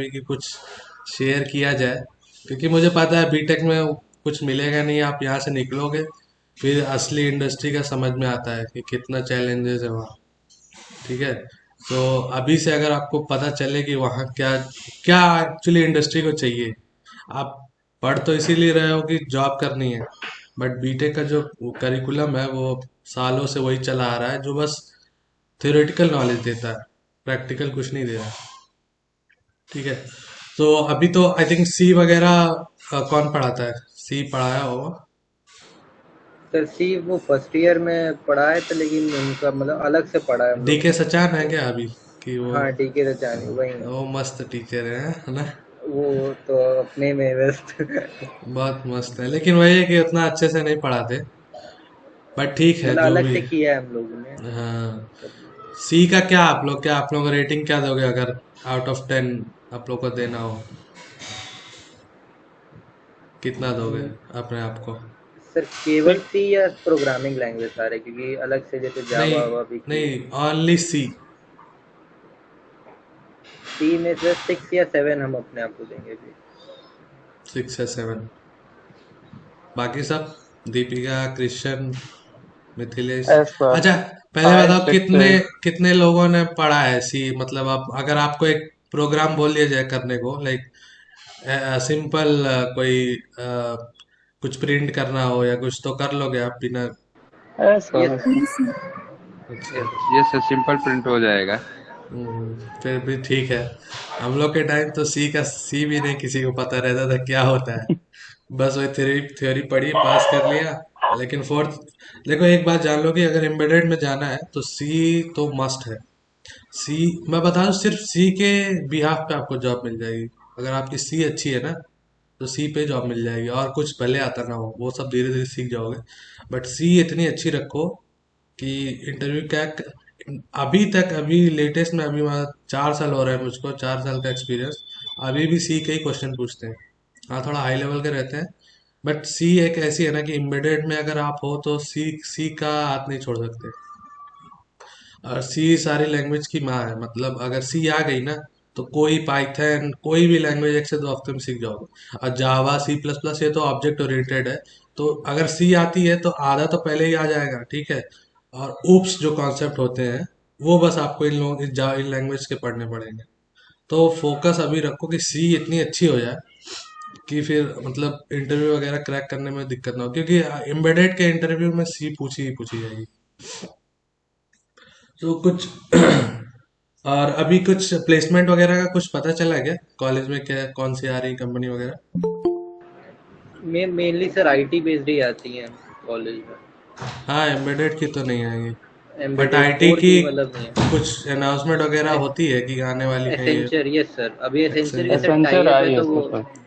भी कि कुछ शेयर किया जाए, क्योंकि मुझे पता है बीटेक में कुछ मिलेगा नहीं, आप यहाँ से निकलोगे फिर असली इंडस्ट्री का समझ में आता है कि कितना चैलेंजेस है वहाँ। ठीक है। तो अभी से अगर आपको पता चले कि वहाँ क्या क्या एक्चुअली इंडस्ट्री को चाहिए, आप पढ़ तो इसीलिए रहे हो कि जॉब करनी है, बट बीटेक का जो करिकुलम है वो सालों से वही चला आ रहा है जो बस थ्योरेटिकल नॉलेज देता है, प्रैक्टिकल कुछ नहीं दे रहा है। ठीक है। तो अभी तो आई थिंक सी वगैरह कौन पढ़ाता है? सी पढ़ाया होगा। सर सी वो फर्स्ट ईयर में पढ़ाए थे, लेकिन उनका मतलब अलग से पढ़ा है हम डी लोग के ने। सचान है तो क्या अभी? कि हाँ, टीके रचानी वही है। वो मस्त टीचर है ना? वो तो अपने में व्यस्त। बहुत मस्त है, लेकिन वही है कि उतना अच्छे से नहीं पढ़ाते, बट ठीक है मतलब जो अलग भी। से किया है हम लोगों ने। हाँ। सी का क्या आप लोग रेटिंग क्या दोगे अगर आउट ऑफ 10 आप लोग को देना हो? कितना दोगे हम्म, अपने आप को? सर केवल सी या प्रोग्रामिंग लैंग्वेज सारे, क्योंकि अलग से जैसे नहीं, जावा वावा भी की है। नहीं, ओनली सी। सी में सर 6 या 7 हम अपने आप को देंगे भी। 6 या 7? बाकी सब? दीपिका, क्रिश्चियन, मिथिलेश? ऐसा अच्छा, पहले 5 बताओ 6 कितने से। कितने लोगों ने पढ़ा है सी? मतलब आप अगर आपको एक प्रोग्राम बोल दिया जाए करने को, लाइक सिंपल कोई कुछ प्रिंट करना हो या कुछ, तो कर लोगे आप बिना? ऐसा यस अच्छा। यस। ये सर सिंपल प्रिंट हो जाएगा। फिर भी ठीक है। हम लोग के टाइम तो सी का सी भी नहीं किसी को पता रहता था क्या होता है। बस वही थ्योरी थ्योरी पढ़ी, पास कर लिया। लेकिन फोर्थ, देखो एक बात जान लो कि अगर एम्बेडेड में जाना है तो सी तो मस्ट है। सी, मैं बता दूं, सिर्फ सी के बिहाफ पे आपको जॉब मिल जाएगी। अगर आपकी सी अच्छी है ना, तो सी पे जॉब मिल जाएगी, और कुछ भले आता ना हो वो सब धीरे धीरे सीख जाओगे। बट सी इतनी अच्छी रखो कि इंटरव्यू क्रैक। अभी तक, अभी लेटेस्ट में, अभी वहाँ 4 साल हो रहा है मुझको, 4 साल का एक्सपीरियंस। अभी भी सी के ही क्वेश्चन पूछते हैं। हाँ, थोड़ा हाई लेवल के रहते हैं, बट सी एक ऐसी है ना कि एम्बेडेड में अगर आप हो तो सी सी का हाथ नहीं छोड़ सकते। और सी सारी लैंग्वेज की माँ है, मतलब अगर सी आ गई ना, तो कोई पाइथन, कोई भी लैंग्वेज 1 से 2 हफ्ते में सीख जाओगे। और जावा, सी प्लस प्लस, ये तो ऑब्जेक्ट ओरिएंटेड है। तो अगर सी आती है तो आधा तो पहले ही आ जाएगा, ठीक है। और ऊप्स जो कॉन्सेप्ट होते हैं, वो बस आपको इन लोगों इन लैंग्वेज के पढ़ने पड़ेंगे। तो फोकस अभी रखो कि सी इतनी अच्छी हो जाए कि फिर मतलब इंटरव्यू वगैरह क्रैक करने में दिक्कत ना हो, क्योंकि एम्बेडेड के इंटरव्यू में सी पूछी ही पूछी जाएगी। तो कुछ और अभी कुछ प्लेसमेंट वगैरह का कुछ पता चला है क्या कॉलेज में, क्या कौन सी आ रही कंपनी वगैरह? मैं मेनली सर आईटी बेस्ड ही आती हैं कॉलेज में। हाँ, एम्बेडेड की तो नहीं आएगी, बट एम्बेडेड आईटी कोर की की मतलब नहीं है। कुछ अनाउंसमेंट वगैरह होती है कि आने वाली है ये? एसेंचर यस सर, अभी एसेंचर के साथ एक्सेंचर। टाई एसेंचर अप है आई है तो वो सर।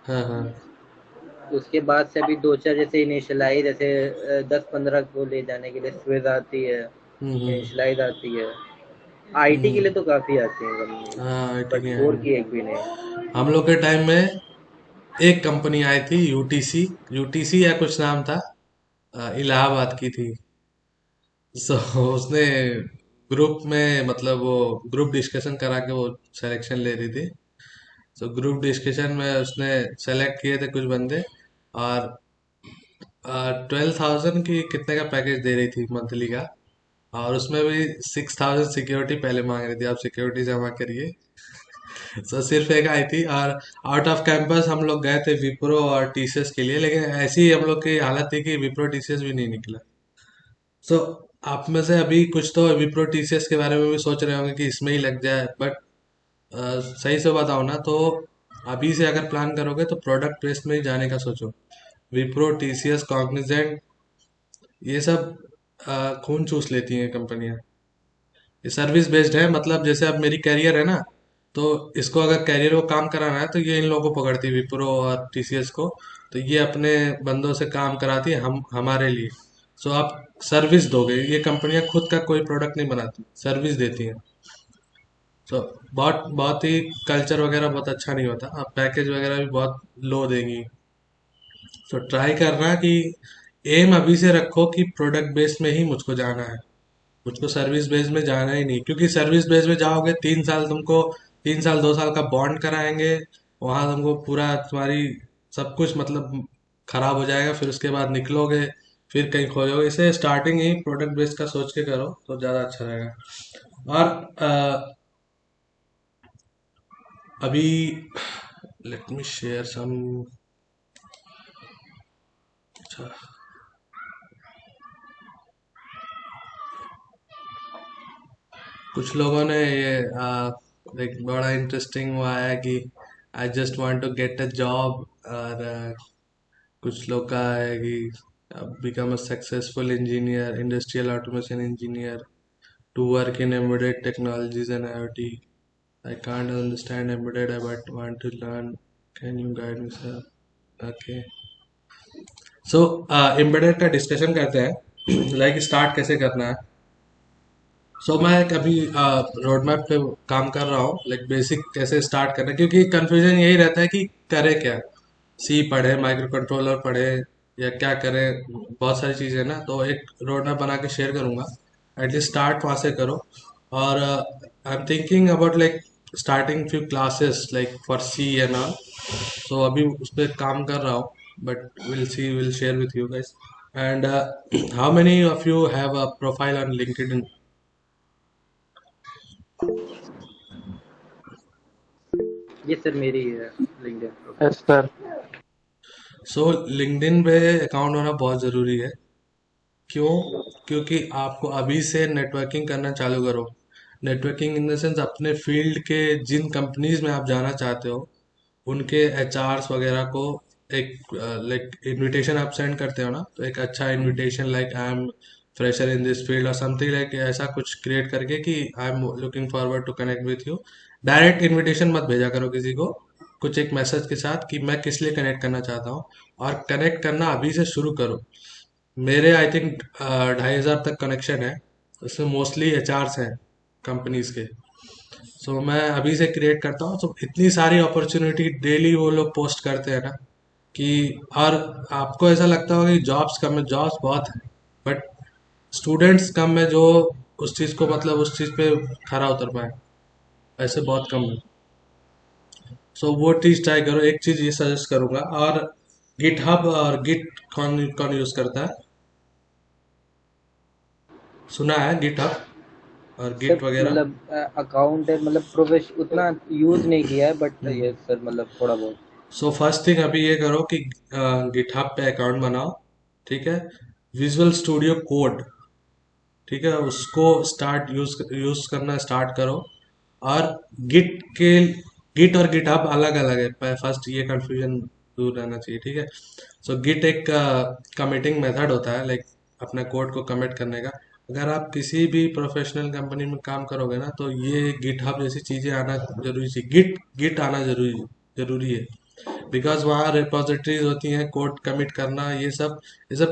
हाँ, हाँ। उसके बाद से अभी दो चार जैसे इनिशियलाइज, जैसे 10-15 को ले जाने के लिए स्विज आती है, हम्म, इनिशियलाइज आती है। आईटी के हम्म। लिए तो काफ़ी आती हैं कंपनी, हाँ, आईटी की बट कोर आएंगे। की एक भी नहीं। हम लोग के टाइम में एक कंपनी आई थी, यूटीसी। यूटीसी या कुछ नाम था, इलाहाबाद की थी। सो उसने ग्रुप में, मतलब वो ग्रुप डिस्कशन करा के वो सिलेक्शन ले रही थी। सो ग्रुप डिस्कशन में उसने सेलेक्ट किए थे कुछ बंदे, और 12,000 की कितने का पैकेज दे रही थी मंथली का। और उसमें भी 6,000 सिक्योरिटी पहले मांग रही थी, आप सिक्योरिटी जमा करिए। सो सिर्फ एक आई थी, और आउट ऑफ कैंपस हम लोग गए थे विप्रो और टीसीएस के लिए, लेकिन ऐसी हम लोग की हालत थी कि विप्रो टीसीएस भी नहीं निकला। सो आप में से अभी कुछ तो विप्रो टीसीएस के बारे में भी सोच रहे होंगे कि इसमें ही लग जाए, बट सही से बताओ ना तो अभी से अगर प्लान करोगे तो प्रोडक्ट बेस्ड में ही जाने का सोचो। विप्रो, टीसीएस, कॉग्निजेंट, ये सब खून चूस लेती हैं कंपनियां। ये सर्विस बेस्ड है, मतलब जैसे अब मेरी कैरियर है ना, तो इसको अगर कैरियर को काम कराना है तो ये इन लोगों को पकड़ती है, विप्रो और टीसीएस को। तो ये अपने बंदों से काम कराती है हम हमारे लिए। सो आप सर्विस दोगे, ये कंपनियां खुद का कोई प्रोडक्ट नहीं बनाती, सर्विस देती हैं। सो बहुत बहुत ही कल्चर वगैरह बहुत अच्छा नहीं होता, अब पैकेज वगैरह भी बहुत लो देंगी। तो ट्राई करना कि एम अभी से रखो कि प्रोडक्ट बेस्ड में ही मुझको जाना है। मुझको सर्विस बेस्ड में जाना ही नहीं, क्योंकि सर्विस बेस्ड में जाओगे 3 साल तुमको 3 साल 2 साल का बॉन्ड कराएंगे। वहां तुमको पूरा तुम्हारी सब कुछ मतलब खराब हो जाएगा, फिर उसके बाद निकलोगे, फिर कहीं खोजोगे। इसे स्टार्टिंग ही प्रोडक्ट बेस्ड का सोच के करो तो ज़्यादा अच्छा रहेगा। और अभी लेट मी शेयर सम। अच्छा, कुछ लोगों ने ये एक बड़ा इंटरेस्टिंग हुआ है कि I just want to get a job, और कुछ लोग का है कि become a successful engineer, industrial automation engineer, to work in embedded technologies and IoT। I can't understand embedded but want to learn, can you guide me sir? Okay, so embedded का discussion करते हैं। Like start कैसे करना है। मैं एक अभी road map पे काम कर रहा हूँ, लाइक बेसिक कैसे स्टार्ट करना है, क्योंकि कंफ्यूजन यही रहता है कि करे क्या। सी पढ़े, माइक्रो कंट्रोलर पढ़े, या क्या करें, बहुत सारी चीज़ें हैं ना। तो एक रोड मैप बना के शेयर करूँगा। एटलीस्ट स्टार्ट वहाँ से करो। और I am thinking about like starting few classes like for C and all. अभी उस पर काम कर रहा हूँ, but will see, will share with you guys. And how many of you have a profile on LinkedIn? ये sir मेरी है LinkedIn profile. Yes sir. LinkedIn पे अकाउंट होना बहुत ज़रूरी है। क्यों? क्योंकि आपको अभी से नेटवर्किंग करना चालू करो। नेटवर्किंग इन द सेंस अपने फील्ड के जिन कंपनीज में आप जाना चाहते हो, उनके एचआरस वगैरह को एक लाइक इनविटेशन आप सेंड करते हो ना, तो एक अच्छा invitation like I am fresher in this field और समथिंग लाइक ऐसा कुछ क्रिएट करके कि I am looking forward to connect with you. Direct invitation मत भेजा करो किसी को, कुछ एक मैसेज के साथ कि मैं किस लिए कनेक्ट करना चाहता हूँ। और कनेक्ट करना अभी से शुरू करो। मेरे आई थिंक 2,500 तक कनेक्शन है, उसमें मोस्टली एचआरस हैं कंपनीज के। मैं अभी से क्रिएट करता हूँ, तो इतनी सारी अपॉर्चुनिटी डेली वो लोग पोस्ट करते हैं ना कि, और आपको ऐसा लगता होगा कि जॉब्स कम है, जॉब्स बहुत है, बट स्टूडेंट्स कम है जो उस चीज़ को मतलब उस चीज़ पे खरा उतर पाए, ऐसे बहुत कम है। वो चीज़ ट्राई करो। एक चीज़ ये सजेस्ट करूंगा। और गिट हब और गिट कौन कौन यूज़ करता है? सुना है गिट हब और सर गिट वगैरह? मतलब अकाउंट है, मतलब प्रोफेश उतना यूज नहीं किया है, बट हम्म। ये सर मतलब थोड़ा बहुत। फर्स्ट थिंग अभी ये करो कि गिटहब पे अकाउंट बनाओ, ठीक है। विजुअल स्टूडियो कोड, ठीक है, उसको स्टार्ट यूज करना स्टार्ट करो। और गिट के गिट और गिटहब अलग अलग है, फर्स्ट ये कंफ्यूजन दूर रहना चाहिए, ठीक है। गिट एक कमिटिंग मेथड होता है, लाइक अपने कोड को कमिट करने का। अगर आप किसी भी प्रोफेशनल कंपनी में काम करोगे ना, तो ये गिटहब जैसी चीजें आना जरूरी चाहिए, गिट गिट आना जरूरी जरूरी है। बिकॉज वहाँ रिपोजिटरीज होती हैं, कोड कमिट करना, ये सब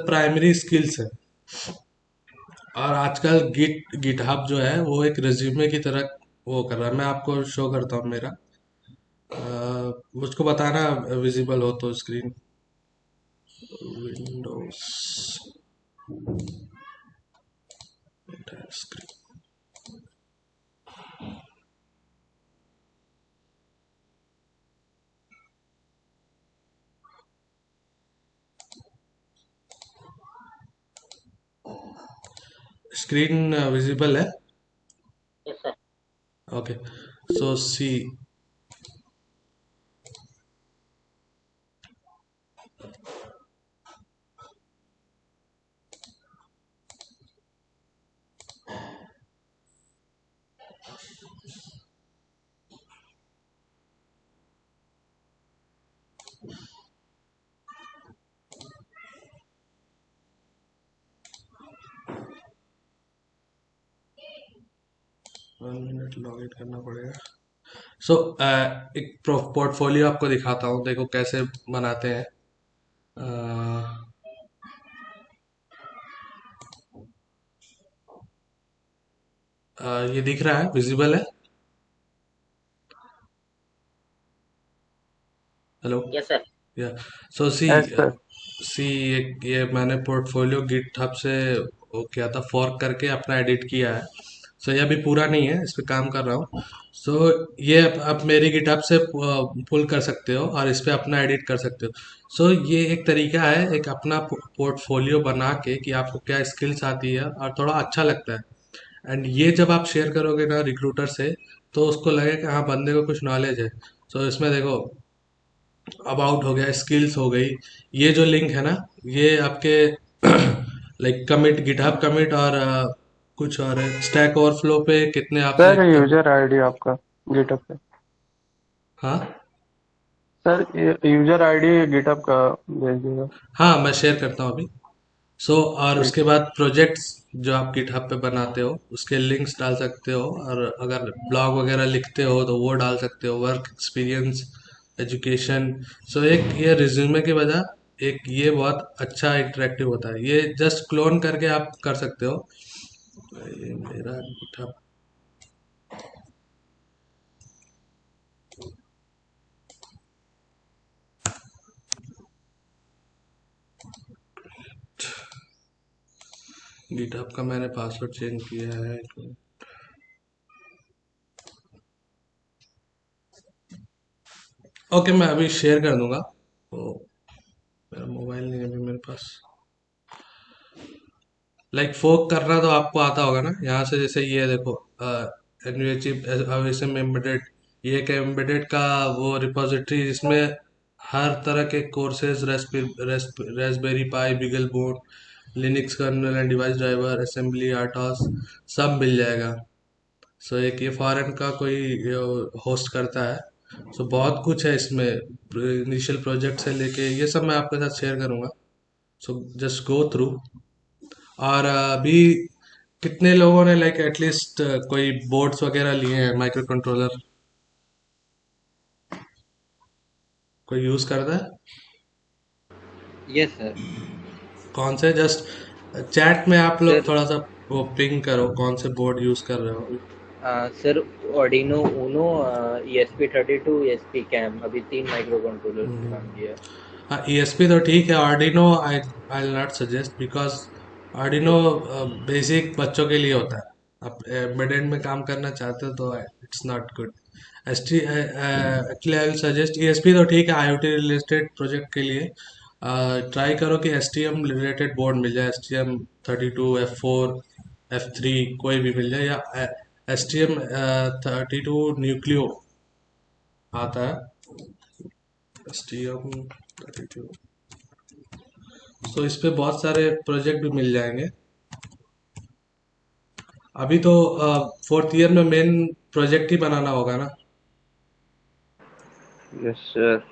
प्राइमरी स्किल्स है। और आजकल गिटहब जो है वो एक रिज्यूमे की तरह वो कर रहा है। मैं आपको शो करता हूँ मेरा, मुझको बताना विजिबल हो तो screen. Windows screen, screen visible है? Yes sir. Okay, see. One minute log in करना पड़ेगा। एक पोर्टफोलियो आपको दिखाता हूँ, देखो कैसे बनाते हैं। ये दिख रहा है, विजिबल है? हेलो? Yes sir. या सी, यस सर। सी ये मैंने पोर्टफोलियो गिटहब से वो किया था, फॉर्क करके अपना एडिट किया है। सो ये अभी पूरा नहीं है, इस पे काम कर रहा हूँ। सो ये आप मेरी गिटहब से पुल कर सकते हो और इस पे अपना एडिट कर सकते हो। सो ये एक तरीका है एक अपना पोर्टफोलियो बना के कि आपको क्या स्किल्स आती है और थोड़ा अच्छा लगता है। एंड ये जब आप शेयर करोगे ना रिक्रूटर से, तो उसको लगे कि हाँ बंदे को कुछ नॉलेज है। सो इसमें देखो, अबाउट हो गया, स्किल्स हो गई, ये जो लिंक है ना, ये आपके लाइक कमिट, गिटहब कमिट और कुछ और है, स्टैक ओवरफ्लो पे कितने आपने सर यूजर आईडी आपका गिटअप पे। हाँ सर यूजर आईडी गिटअप का भेज दीजिएगा। हाँ, मैं शेयर करता हूँ अभी। सो और ठीक उसके है। बाद प्रोजेक्ट्स जो आप गिटहब पे बनाते हो उसके लिंक्स डाल सकते हो, और अगर ब्लॉग वगैरह लिखते हो तो वो डाल सकते हो, वर्क एक्सपीरियंस, एजुकेशन। सो एक ये रिज्यूमे की वजह एक ये बहुत अच्छा इंटरेक्टिव होता है, ये जस्ट क्लोन करके आप कर सकते हो। ये मेरा गिटहब, गिटहब का मैंने पासवर्ड चेंज किया है। ओके, मैं अभी शेयर कर दूंगा। तो मेरा मोबाइल नहीं है अभी मेरे पास। लाइक फोक करना तो आपको आता होगा ना, यहाँ से जैसे ये देखो, एनयूएचई एम्बेडेड, ये एक एम्बेडेड का वो रिपोजिटरी जिसमें हर तरह के courses, Raspberry Pi, Beagle Board, Linux kernel and device driver, assembly, RTOS, सब मिल जाएगा। सो एक ये फॉरेन का कोई होस्ट करता है। सो बहुत कुछ है इसमें, इनिशियल प्रोजेक्ट से लेके ये सब मैं आपके साथ शेयर करूंगा। So just go through. और अभी कितने लोगों ने लाइक एटलीस्ट कोई बोर्ड्स वगैरह लिए हैं, माइक्रो कंट्रोलर कोई यूज करता है? Yes sir. कौन से? जस्ट चैट में आप लोग सर थोड़ा सा वो पिंग करो कौन से बोर्ड यूज कर रहे हो अभी। Sir Arduino Uno, ESP32, ESP cam, अभी 3 माइक्रो कंट्रोलर पे हम्म। काम किया। हाँ, ईएसपी तो ठीक है, Arduino I I will not suggest, because Arduino basic बच्चों के लिए होता है। आप एम्बेडेड में काम करना चाहते हो तो it's not good. S T actually I will suggest, ESP तो ठीक है आईओटी रिलेटेड प्रोजेक्ट के लिए। ट्राई करो कि S T M related board मिल जाए, STM32, F4, F3, कोई भी मिल जाए, या STM32 न्यूक्लियो आता है, STM32। सो इस पे बहुत सारे प्रोजेक्ट भी मिल जाएंगे। अभी तो फोर्थ ईयर में मेन प्रोजेक्ट ही बनाना होगा ना। Yes sir.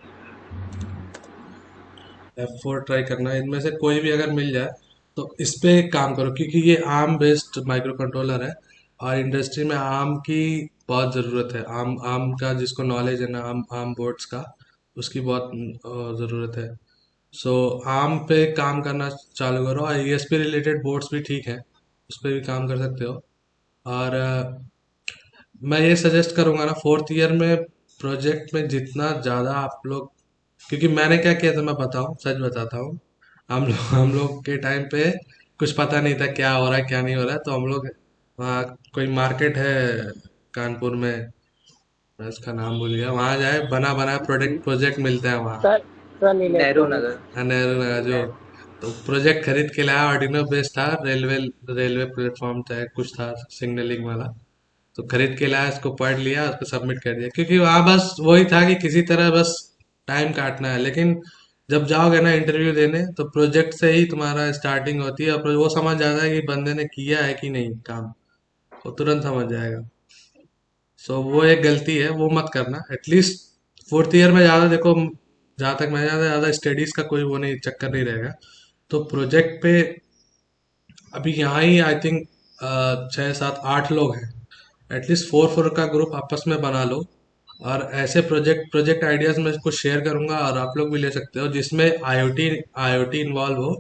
F4 ट्राई करना, इनमें से कोई भी अगर मिल जाए तो इस पे काम करो, क्योंकि ये आर्म बेस्ड माइक्रो कंट्रोलर है और इंडस्ट्री में आर्म की बहुत ज़रूरत है। आर्म आर्म का जिसको नॉलेज है ना, आर्म आर्म बोर्ड्स का, उसकी बहुत ज़रूरत है। सो आर्म पे काम करना चालू करो, और ईएसपी रिलेटेड बोर्ड्स भी ठीक है, उस पर भी काम कर सकते हो। और मैं ये सजेस्ट करूंगा ना, फोर्थ ईयर में प्रोजेक्ट में जितना ज़्यादा आप लोग, क्योंकि मैंने क्या किया था मैं बताऊं, सच बताता हूँ। हम लोग के टाइम पे कुछ पता नहीं था क्या हो रहा है क्या नहीं हो रहा है, तो हम लोग वहाँ कोई मार्केट है कानपुर में, मैं उसका नाम भूल गया, वहाँ जाए, बना बना प्रोडक्ट प्रोजेक्ट मिलते हैं वहाँ। सर सन नेहरू इलेक्ट्रॉनिक्स। नगर। नेहरू नगर जो, तो प्रोजेक्ट खरीद के लाया, ऑर्डिनो बेस्ड था, रेलवे रेलवे प्लेटफॉर्म था कुछ था, सिग्नलिंग वाला। तो खरीद के लाया, इसको पढ़ लिया, उसको सबमिट कर दिया, क्योंकि वहाँ बस वही था कि किसी तरह बस टाइम काटना है। लेकिन जब जाओगे ना इंटरव्यू देने, तो प्रोजेक्ट से ही तुम्हारा स्टार्टिंग होती है, और वो समझ जाता है कि बंदे ने किया है कि नहीं काम, वो तुरंत समझ जाएगा। सो वो एक गलती है, वो मत करना। एटलीस्ट फोर्थ ईयर में ज़्यादा देखो, जहाँ तक मैं ज़्यादा ज़्यादा स्टडीज़ का कोई वो नहीं, चक्कर नहीं रहेगा। तो प्रोजेक्ट पे अभी यहाँ ही आई थिंक 6 7 8 लोग हैं, एटलीस्ट 4 4 का ग्रुप आपस में बना लो। और ऐसे प्रोजेक्ट प्रोजेक्ट आइडियाज मैं कुछ शेयर करूंगा, और आप लोग भी ले सकते हो, जिसमें आईओटी आईओटी इन्वॉल्व हो,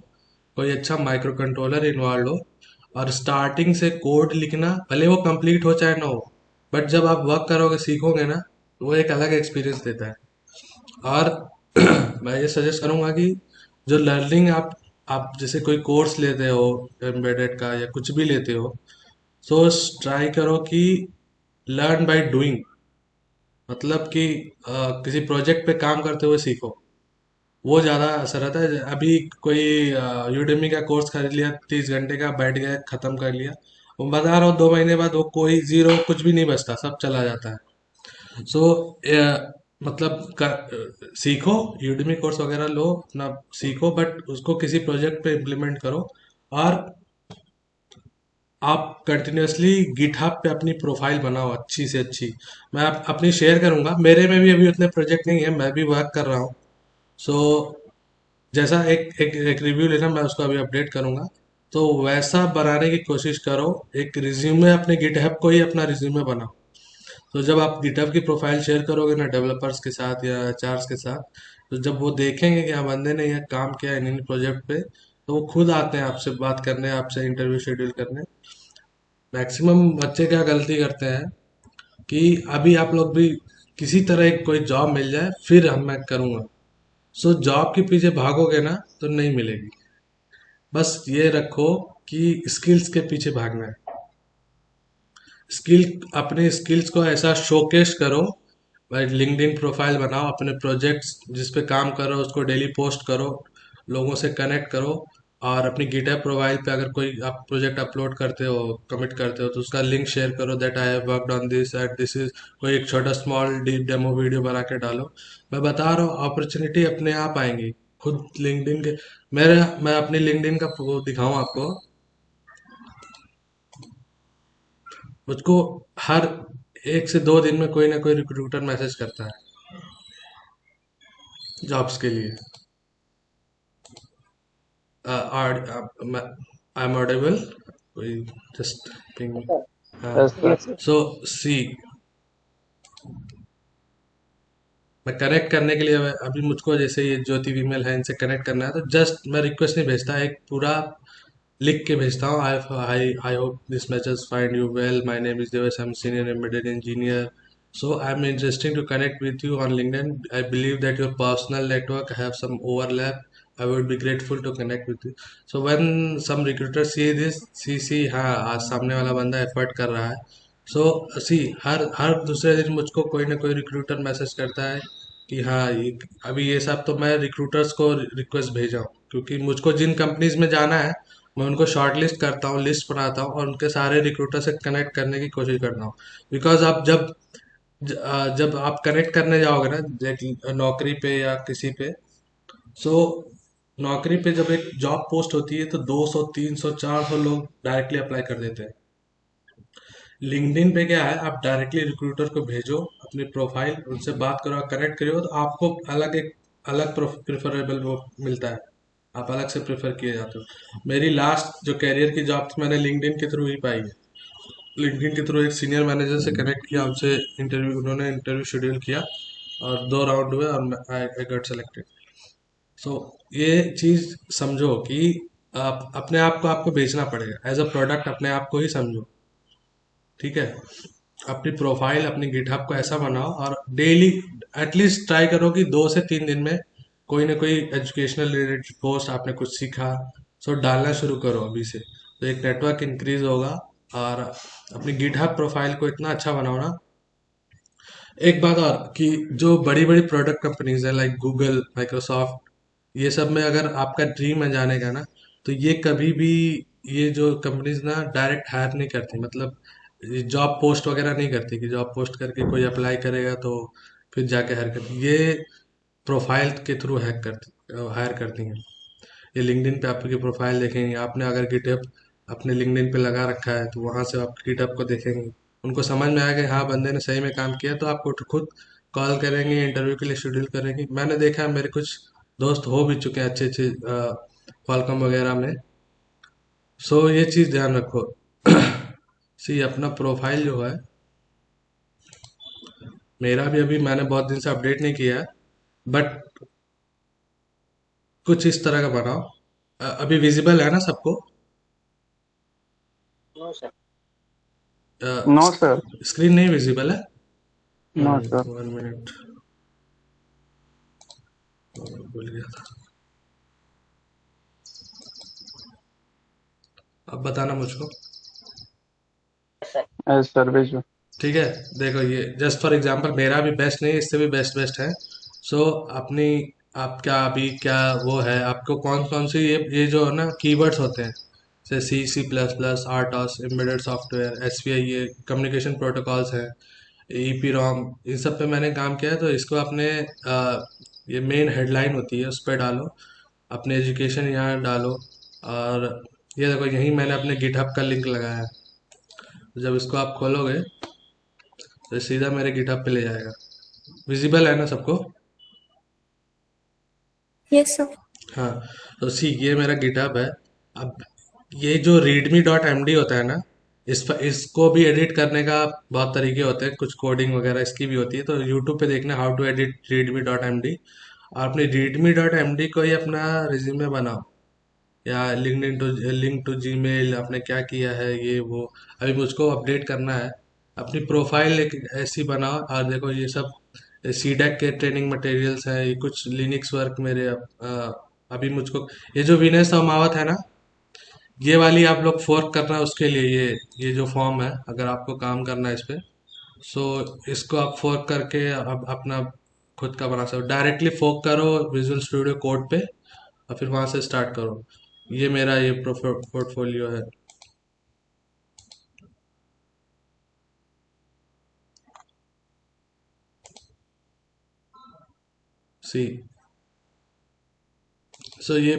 कोई अच्छा माइक्रो कंट्रोलर इन्वॉल्व हो। और स्टार्टिंग से कोड लिखना, भले वो कंप्लीट हो चाहे ना हो, बट जब आप वर्क करोगे सीखोगे ना, तो वो एक अलग एक्सपीरियंस देता है। और मैं ये सजेस्ट करूंगा कि जो लर्निंग आप जैसे कोई कोर्स लेते हो एम्बेडेड का या कुछ भी लेते हो, सो ट्राई करो कि लर्न बाय डूइंग, मतलब कि किसी प्रोजेक्ट पे काम करते हुए सीखो, वो ज़्यादा असर रहता है। अभी कोई यूडेमी का कोर्स खरीद लिया, 30 घंटे का, बैठ गए, ख़त्म कर लिया, वो बता रहा हूँ 2 महीने बाद वो कोई जीरो कुछ भी नहीं बचता, सब चला जाता है। सो मतलब सीखो, यूडेमी कोर्स वगैरह लो, अपना सीखो, बट उसको किसी प्रोजेक्ट पे इम्प्लीमेंट करो। और आप कंटिन्यूअसली गिटहब पे अपनी प्रोफाइल बनाओ अच्छी से अच्छी। मैं अपनी शेयर करूंगा, मेरे में भी अभी उतने प्रोजेक्ट नहीं है, मैं भी वर्क कर रहा हूँ। सो जैसा एक रिव्यू लेना, मैं उसको अभी अपडेट करूंगा, तो वैसा बनाने की कोशिश करो। एक रिज्यूमे, अपने गिटहब को ही अपना रिज्यूमे बनाओ। तो जब आप गिटहब की प्रोफाइल शेयर करोगे ना डेवलपर्स के साथ या एचआर्स के साथ, तो जब वो देखेंगे कि हाँ बंदे ने यह काम किया इन इन प्रोजेक्ट पे, तो वो खुद आते हैं आपसे बात करने, आपसे इंटरव्यू शेड्यूल करने। मैक्सिमम बच्चे क्या गलती करते हैं कि अभी आप लोग भी किसी तरह एक कोई जॉब मिल जाए फिर हम मैं करूँगा। सो जॉब के पीछे भागोगे ना तो नहीं मिलेगी। बस ये रखो कि स्किल्स के पीछे भागना है। स्किल, अपने स्किल्स को ऐसा शोकेश करो, भाई लिंक्डइन प्रोफाइल बनाओ, अपने प्रोजेक्ट्स जिस पे काम करो उसको डेली पोस्ट करो, लोगों से कनेक्ट करो। और अपनी गिटहब प्रोफाइल पे अगर कोई आप प्रोजेक्ट अपलोड करते हो, कमिट करते हो, तो उसका लिंक शेयर करो, that I have worked on this at this is, कोई एक छोटा स्मॉल डेमो वीडियो बना के डालो। मैं बता रहा हूँ अपॉर्चुनिटी अपने आप आएंगी खुद लिंक्डइन के। मैं अपनी लिंक्डइन का वो दिखाऊं आपको, मुझको हर 1 से 2 दिन में कोई ना कोई रिक्रूटर मैसेज करता है जॉब्स के लिए। आई एम ऑडिबल, कोई जस्ट पिंग। हाँ। Yes sir. Yes sir. So see, मैं कनेक्ट करने के लिए अभी मुझको जैसे ये ज्योति ईमेल है, इनसे कनेक्ट करना है, तो जस्ट मैं रिक्वेस्ट नहीं भेजता, एक पूरा लिख के भेजता हूँ। I hope this message find you well, my name is Devesh, I am senior embedded engineer, so I'm interested to connect with you on LinkedIn. I believe that your personal network have some overlap. I would be grateful to connect with you. So when some recruiter see this, see हाँ आज सामने वाला बंदा effort कर रहा है। सो सी, हर दूसरे दिन मुझको कोई ना कोई रिक्रूटर मैसेज करता है कि हाँ अभी ये सब, तो मैं रिक्रूटर्स को रिक्वेस्ट भेजा हूँ, क्योंकि मुझको जिन कंपनीज में जाना है मैं उनको शॉर्ट लिस्ट करता हूँ, लिस्ट बनाता हूँ, और उनके सारे रिक्रूटर से कनेक्ट करने की कोशिश करता हूँ। बिकॉज आप जब आप कनेक्ट करने जाओगे ना, नौकरी पे या किसी पे, सो नौकरी पे जब एक जॉब पोस्ट होती है तो 200 300 400 लोग डायरेक्टली अप्लाई कर देते हैं। लिंक्डइन पे क्या है, आप डायरेक्टली रिक्रूटर को भेजो अपनी प्रोफाइल, उनसे बात करो, कनेक्ट करो, तो आपको अलग एक अलग प्रेफरेबल वो मिलता है, आप अलग से प्रेफर किए जाते हो। मेरी लास्ट जो कैरियर की जॉब थी मैंने लिंक्डइन के थ्रू ही पाई है। लिंक्डइन के थ्रू एक सीनियर मैनेजर से कनेक्ट किया, उनसे इंटरव्यू, उन्होंने इंटरव्यू शेड्यूल किया, और 2 राउंड हुए और आई गॉट सेलेक्टेड। सो ये चीज़ समझो कि आप अपने आप को आपको बेचना पड़ेगा, एज अ प्रोडक्ट अपने आप को ही समझो। ठीक है, अपनी प्रोफाइल, अपनी गिटहब को ऐसा बनाओ, और डेली एटलीस्ट ट्राई करो कि 2 से 3 दिन में कोई ना कोई एजुकेशनल रिलेटेड पोस्ट, आपने कुछ सीखा, सो डालना शुरू करो अभी से, तो एक नेटवर्क इंक्रीज होगा। और अपनी गिटहब प्रोफाइल को इतना अच्छा बनाओ ना। एक बात और, कि जो बड़ी बड़ी प्रोडक्ट कंपनीज हैं लाइक गूगल, माइक्रोसॉफ्ट, ये सब में अगर आपका ड्रीम है जाने का ना, तो ये कभी भी, ये जो कंपनीज ना डायरेक्ट हायर नहीं करती, मतलब जॉब पोस्ट वगैरह नहीं करती कि जॉब पोस्ट करके कोई अप्लाई करेगा तो फिर जाके हायर करती, ये प्रोफाइल के थ्रू हैक करती, हायर करती हैं। ये लिंक्डइन पे आपकी प्रोफाइल देखेंगे, आपने अगर गिटहब अपने लिंक्डइन पे लगा रखा है तो वहां से आप गिटहब को देखेंगे, उनको समझ में आएगा हाँ बंदे ने सही में काम किया, तो आपको खुद कॉल करेंगे, इंटरव्यू के लिए शेड्यूल करेंगे। मैंने देखा है, मेरे कुछ दोस्त हो भी चुके हैं अच्छे अच्छे क्वालकॉम वगैरह में। सो ये चीज़ ध्यान रखो। सी, अपना प्रोफाइल जो है, मेरा भी अभी मैंने बहुत दिन से अपडेट नहीं किया है, बट कुछ इस तरह का बनाओ। अभी विजिबल है ना सबको? No sir. No sir. Screen नहीं विजिबल है? No sir. 1 मिनट, भूल गया था। अब बताना मुझको। एज सर्विस में। ठीक है। देखो ये जस्ट फॉर एग्जांपल मेरा भी बेस्ट नहीं, इससे भी बेस्ट बेस्ट है। सो अपनी आपका अभी क्या वो है, आपको कौन कौन से ये जो है ना कीवर्ड्स होते हैं, जैसे C++, आरटॉस, एम्बेडेड सॉफ्टवेयर, SPI, ये कम्युनिकेशन प्रोटोकॉल्स हैं, EPROM, इन सब पे मैंने काम किया है। तो इसको अपने ये मेन हेडलाइन होती है उस पर डालो, अपने एजुकेशन यहाँ डालो, और ये देखो यहीं मैंने अपने गिटहब का लिंक लगाया है। जब इसको आप खोलोगे तो सीधा मेरे गिटहब पे ले जाएगा। विजिबल है ना सबको? Yes sir. हाँ। तो सी ये मेरा गिटहब है। अब ये जो readme.md होता है ना, इसको भी एडिट करने का बहुत तरीके होते हैं, कुछ कोडिंग वगैरह इसकी भी होती है। तो यूट्यूब पे देखना हाउ टू एडिट readme.md, और अपने readme.md को ही अपना रिज्यूमे बनाओ, या लिंक टू जीमेल आपने क्या किया है ये वो। अभी मुझको अपडेट करना है, अपनी प्रोफाइल एक ऐसी बनाओ। और देखो ये सब सीडेक के ट्रेनिंग मटेरियल्स हैं, ये कुछ लिनक्स वर्क मेरे अभी मुझको ये जो विनय समावत है ना, ये वाली आप लोग फोर्क करना है उसके लिए। ये जो फॉर्म है, अगर आपको काम करना है इस पे, सो इसको आप फोर्क करके अब अपना खुद का बना सकते हो। डायरेक्टली फोर्क करो विजुअल स्टूडियो कोड पे, और फिर वहां से स्टार्ट करो। ये मेरा ये पोर्टफोलियो है। सी सो ये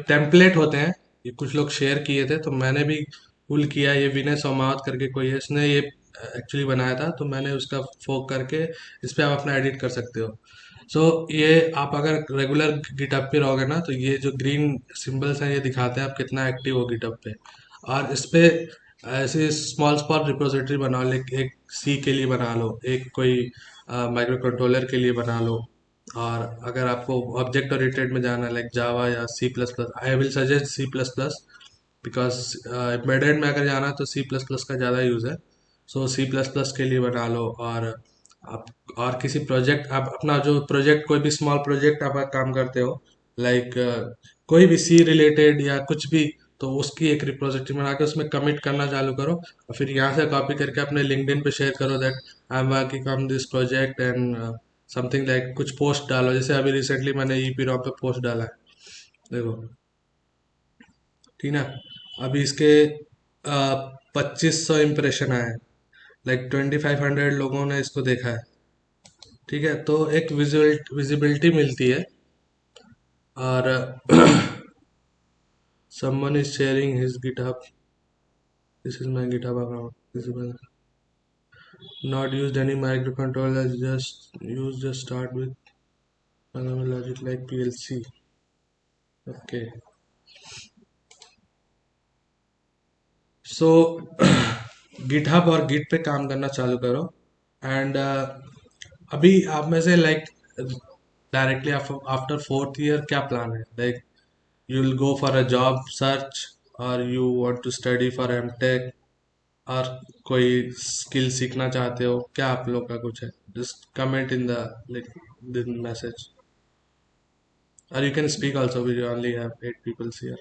टेम्पलेट होते हैं, ये कुछ लोग शेयर किए थे तो मैंने भी पुल किया। ये विनय सोमावत करके कोई है, इसने ये एक्चुअली बनाया था, तो मैंने उसका फोक करके इस पे आप अपना एडिट कर सकते हो। सो ये आप अगर रेगुलर गिटअप पे रहोगे ना, तो ये जो ग्रीन सिंबल्स हैं ये दिखाते हैं आप कितना एक्टिव हो गिटअप पे। और इस पे ऐसे स्मॉल स्मॉल रिपोजिटरी बनाओ, लाइक एक सी के लिए बना लो, एक कोई माइक्रो कंट्रोलर के लिए बना लो। और अगर आपको ऑब्जेक्ट ओरिएंटेड में जाना है लाइक जावा या C++, I will suggest C++, because embedded में अगर जाना है तो C++ का ज़्यादा यूज़ है। सो C++ के लिए बना लो। और आप और किसी प्रोजेक्ट, आप अपना जो प्रोजेक्ट, कोई भी स्मॉल प्रोजेक्ट आप काम करते हो, लाइक कोई भी सी रिलेटेड या कुछ भी, तो उसकी एक रिपोजिटरी बना के उसमें कमिट करना चालू करो, और फिर यहाँ से कॉपी करके अपने लिंक्डइन पे शेयर करो that I am working on this project and something, like कुछ पोस्ट डालो। जैसे अभी रिसेंटली मैंने EPROM पे पोस्ट डाला है, देखो, ठीक ना। अभी इसके 2500 इम्प्रेशन आए हैं, लाइक 2500 लोगों ने इसको देखा है। ठीक है, तो एक विजिबिलिटी मिलती है। और someone is sharing his github, this is my github account, visible, not used any microcontroller, just start with programming logic like PLC. Okay, so GitHub और गिट पे काम करना चालू करो। एंड अभी आप में से like directly after 4th year क्या प्लान है? Like you will go for a job search, और you want to study for MTech, और कोई स्किल सीखना चाहते हो क्या? आप लोग का कुछ है? Just comment in the like दिन मैसेज, और you can speak also, we only have 8 peoples here.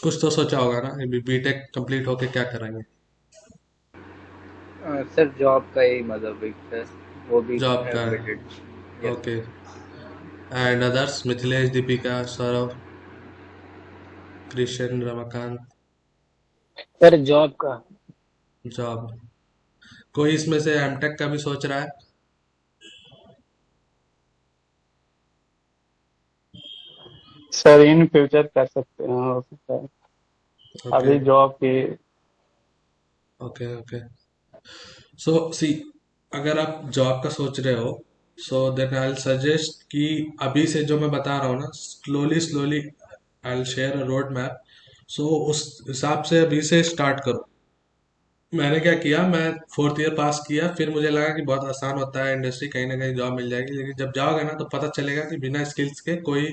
कुछ तो सोचा होगा ना, बीटेक कंप्लीट होके क्या करेंगे? सर जॉब का ही मतलब इंटरेस्ट, वो भी जॉब का है। Embedded. Yes. Okay. And others, Mithilesh, Deepika, Saurabh, Krishna, Ramakant? Sir job का। जॉब। कोई इसमें से एमटेक का भी सोच रहा है? सर इन फ्यूचर कर सकते हैं हो सकता है। ओके अभी जॉब की। Okay okay. सो सी, अगर आप जॉब का सोच रहे हो, सो देन आई सजेस्ट कि अभी से जो मैं बता रहा हूँ ना, slowly slowly I share a road map. So उस हिसाब से अभी से स्टार्ट करो। मैंने क्या किया, मैं 4th ईयर पास किया, फिर मुझे लगा कि बहुत आसान होता है इंडस्ट्री, कहीं ना कहीं जॉब मिल जाएगी। लेकिन जब जाओगे ना तो पता चलेगा कि बिना स्किल्स के कोई,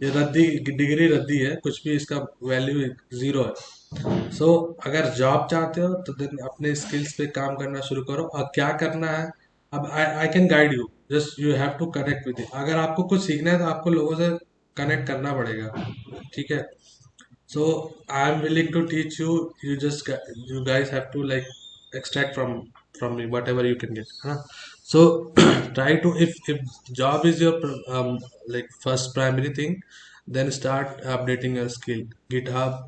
ये रद्दी डिग्री रद्दी है, कुछ भी इसका वैल्यू जीरो है। सो अगर जॉब चाहते हो तो देन अपने स्किल्स पे काम करना शुरू करो। और क्या करना है, अब I can guide you, just you have to connect with it. अगर आपको कुछ सीखना है तो आपको लोगों से कनेक्ट करना पड़ेगा, ठीक है। So I am willing to teach you. You guys have to like extract from me whatever you can get. Huh? So try to, if job is your like first primary thing, then start updating your skill. GitHub,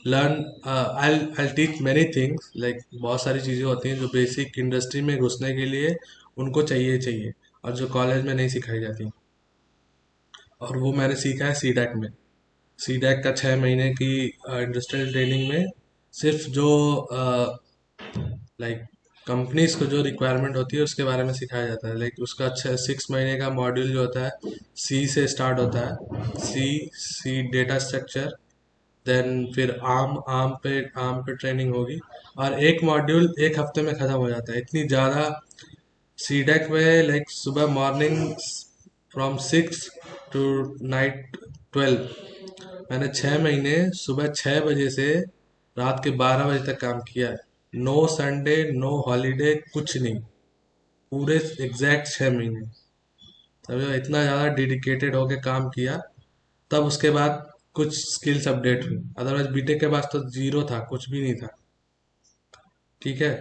learn. I'll teach many things, like बहुत सारी चीज़ें होती हैं जो basic industry में घुसने के लिए उनको चाहिए चाहिए, और जो कॉलेज में नहीं सिखाई जाती, और वो मैंने सीखा है सीडैक में। सीडैक का 6 महीने की इंडस्ट्रियल ट्रेनिंग में सिर्फ जो लाइक कंपनीज को जो रिक्वायरमेंट होती है उसके बारे में सिखाया जाता है। लाइक उसका 6 महीने का मॉड्यूल जो होता है सी से स्टार्ट होता है। सी डेटा स्ट्रक्चर, देन फिर आर्म पे ट्रेनिंग होगी, और एक मॉड्यूल एक हफ्ते में ख़त्म हो जाता है। इतनी ज़्यादा सीडेक में, लाइक सुबह मॉर्निंग फ्रॉम 6 टू नाइट 12, मैंने 6 महीने सुबह 6 बजे से रात के 12 बजे तक काम किया है। नो संडे, नो हॉलीडे, कुछ नहीं, पूरे एग्जैक्ट 6 महीने। समझो, इतना ज़्यादा डेडिकेटेड होके काम किया, तब उसके बाद कुछ स्किल्स अपडेट हुई। अदरवाइज बीटेक के पास तो जीरो था, कुछ भी नहीं था। ठीक है,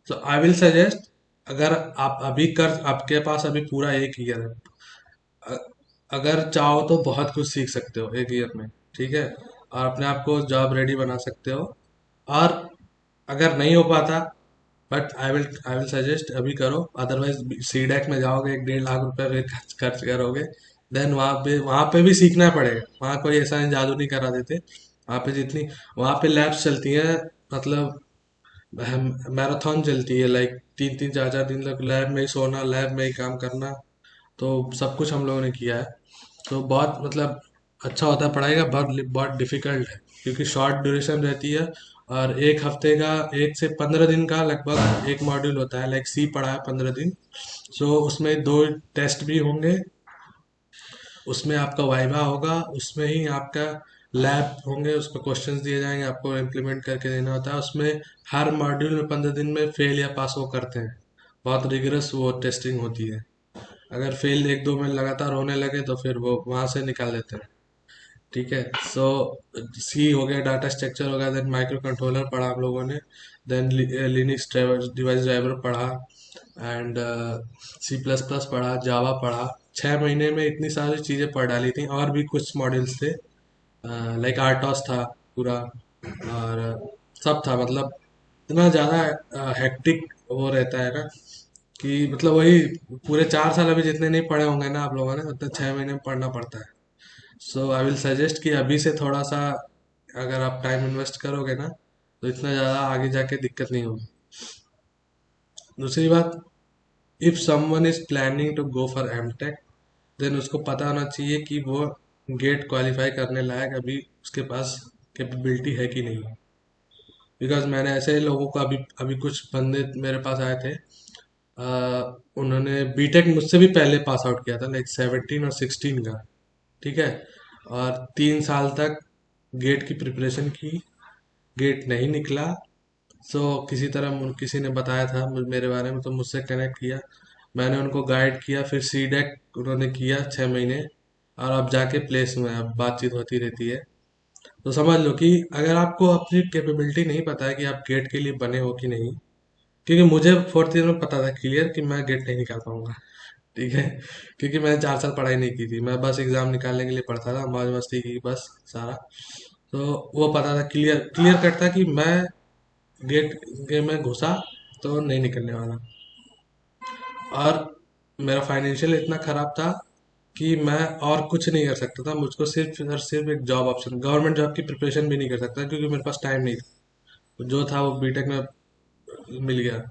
तो आई विल सजेस्ट, अगर आप अभी कर आपके पास अभी पूरा 1 ईयर है, अ- अगर चाहो तो बहुत कुछ सीख सकते हो 1 ईयर में। ठीक है, और अपने आप को जॉब रेडी बना सकते हो। और अगर नहीं हो पाता, बट आई विल सजेस्ट अभी करो। अदरवाइज सीडेक में जाओगे, 1.5 लाख रुपए फिर खर्च करोगे, देन वहाँ पे भी सीखना पड़ेगा। वहाँ कोई ऐसा नहीं, जादू नहीं करा देते। वहाँ पे लैब्स चलती हैं, मतलब मैराथन चलती है, लाइक 3-3 4-4 दिन तक लैब में ही सोना, लैब में ही काम करना। तो सब कुछ हम लोगों ने किया है। तो बहुत मतलब अच्छा होता है पढ़ाई का, बहुत बहुत डिफिकल्ट है, क्योंकि शॉर्ट ड्यूरेशन रहती है। और एक हफ्ते का, 1 से 15 दिन का लगभग एक मॉड्यूल होता है। लाइक सी पढ़ा है 15 दिन, सो उसमें 2 टेस्ट भी होंगे, उसमें आपका वाइवा होगा, उसमें ही आपका लैब होंगे, उसमें क्वेश्चंस दिए जाएंगे, आपको इम्प्लीमेंट करके देना होता है। उसमें हर मॉड्यूल में 15 दिन में फेल या पास वो करते हैं। बहुत रिगरस वो टेस्टिंग होती है। अगर फेल 1-2 में लगातार होने लगे तो फिर वो वहाँ से निकाल देते हैं। ठीक है, सो सी हो गया, डाटा स्ट्रक्चर हो गया, देन माइक्रो कंट्रोलर पढ़ा हम लोगों ने, देन लिनक्स डिवाइस ड्राइवर पढ़ा, एंड C++ पढ़ा, जावा पढ़ा। 6 महीने में इतनी सारी चीज़ें पढ़ डाली थी, और भी कुछ मॉड्यूल्स थे, लाइक आर्टॉस था पूरा, और सब था। मतलब इतना ज़्यादा हेक्टिक वो रहता है ना, कि मतलब वही पूरे 4 साल अभी जितने नहीं पढ़े होंगे ना आप लोगों ने, उतने 6 महीने में पढ़ना पड़ता है। सो आई विल सजेस्ट कि अभी से थोड़ा सा अगर आप टाइम इन्वेस्ट करोगे ना, तो इतना ज़्यादा आगे जाके दिक्कत नहीं होगी। दूसरी बात, if someone is planning to go for MTech, then उसको पता होना चाहिए कि वो गेट क्वालिफाई करने लायक अभी उसके पास कैपेबिलिटी है कि नहीं। बिकॉज मैंने ऐसे लोगों को, अभी अभी कुछ बंदे मेरे पास आए थे, उन्होंने बीटेक मुझसे भी पहले पास आउट किया था, लाइक 17 और 16 का। ठीक है, और 3 साल तक गेट की प्रिपरेशन की, गेट नहीं निकला। सो किसी तरह किसी ने बताया था मेरे बारे में, तो मुझसे कनेक्ट किया, मैंने उनको गाइड किया, फिर सीडेक उन्होंने किया 6 महीने, और अब जाके प्लेस में अब बातचीत होती रहती है। तो समझ लो कि अगर आपको अपनी कैपेबिलिटी नहीं पता है कि आप गेट के लिए बने हो कि नहीं, क्योंकि मुझे 4th ईयर में पता था क्लियर कि मैं गेट नहीं निकाल पाऊंगा। ठीक है, क्योंकि मैंने 4 साल पढ़ाई नहीं की थी, मैं बस एग्जाम निकालने के लिए पढ़ता था, मौज मस्ती की बस सारा। तो वो पता था, क्लियर क्लियर कट था कि मैं गेट के में घुसा तो नहीं निकलने वाला। और मेरा फाइनेंशियल इतना खराब था कि मैं और कुछ नहीं कर सकता था। मुझको सिर्फ और सिर्फ एक जॉब ऑप्शन, गवर्नमेंट जॉब की प्रिपरेशन भी नहीं कर सकता, क्योंकि मेरे पास टाइम नहीं था। जो था वो बीटेक में मिल गया,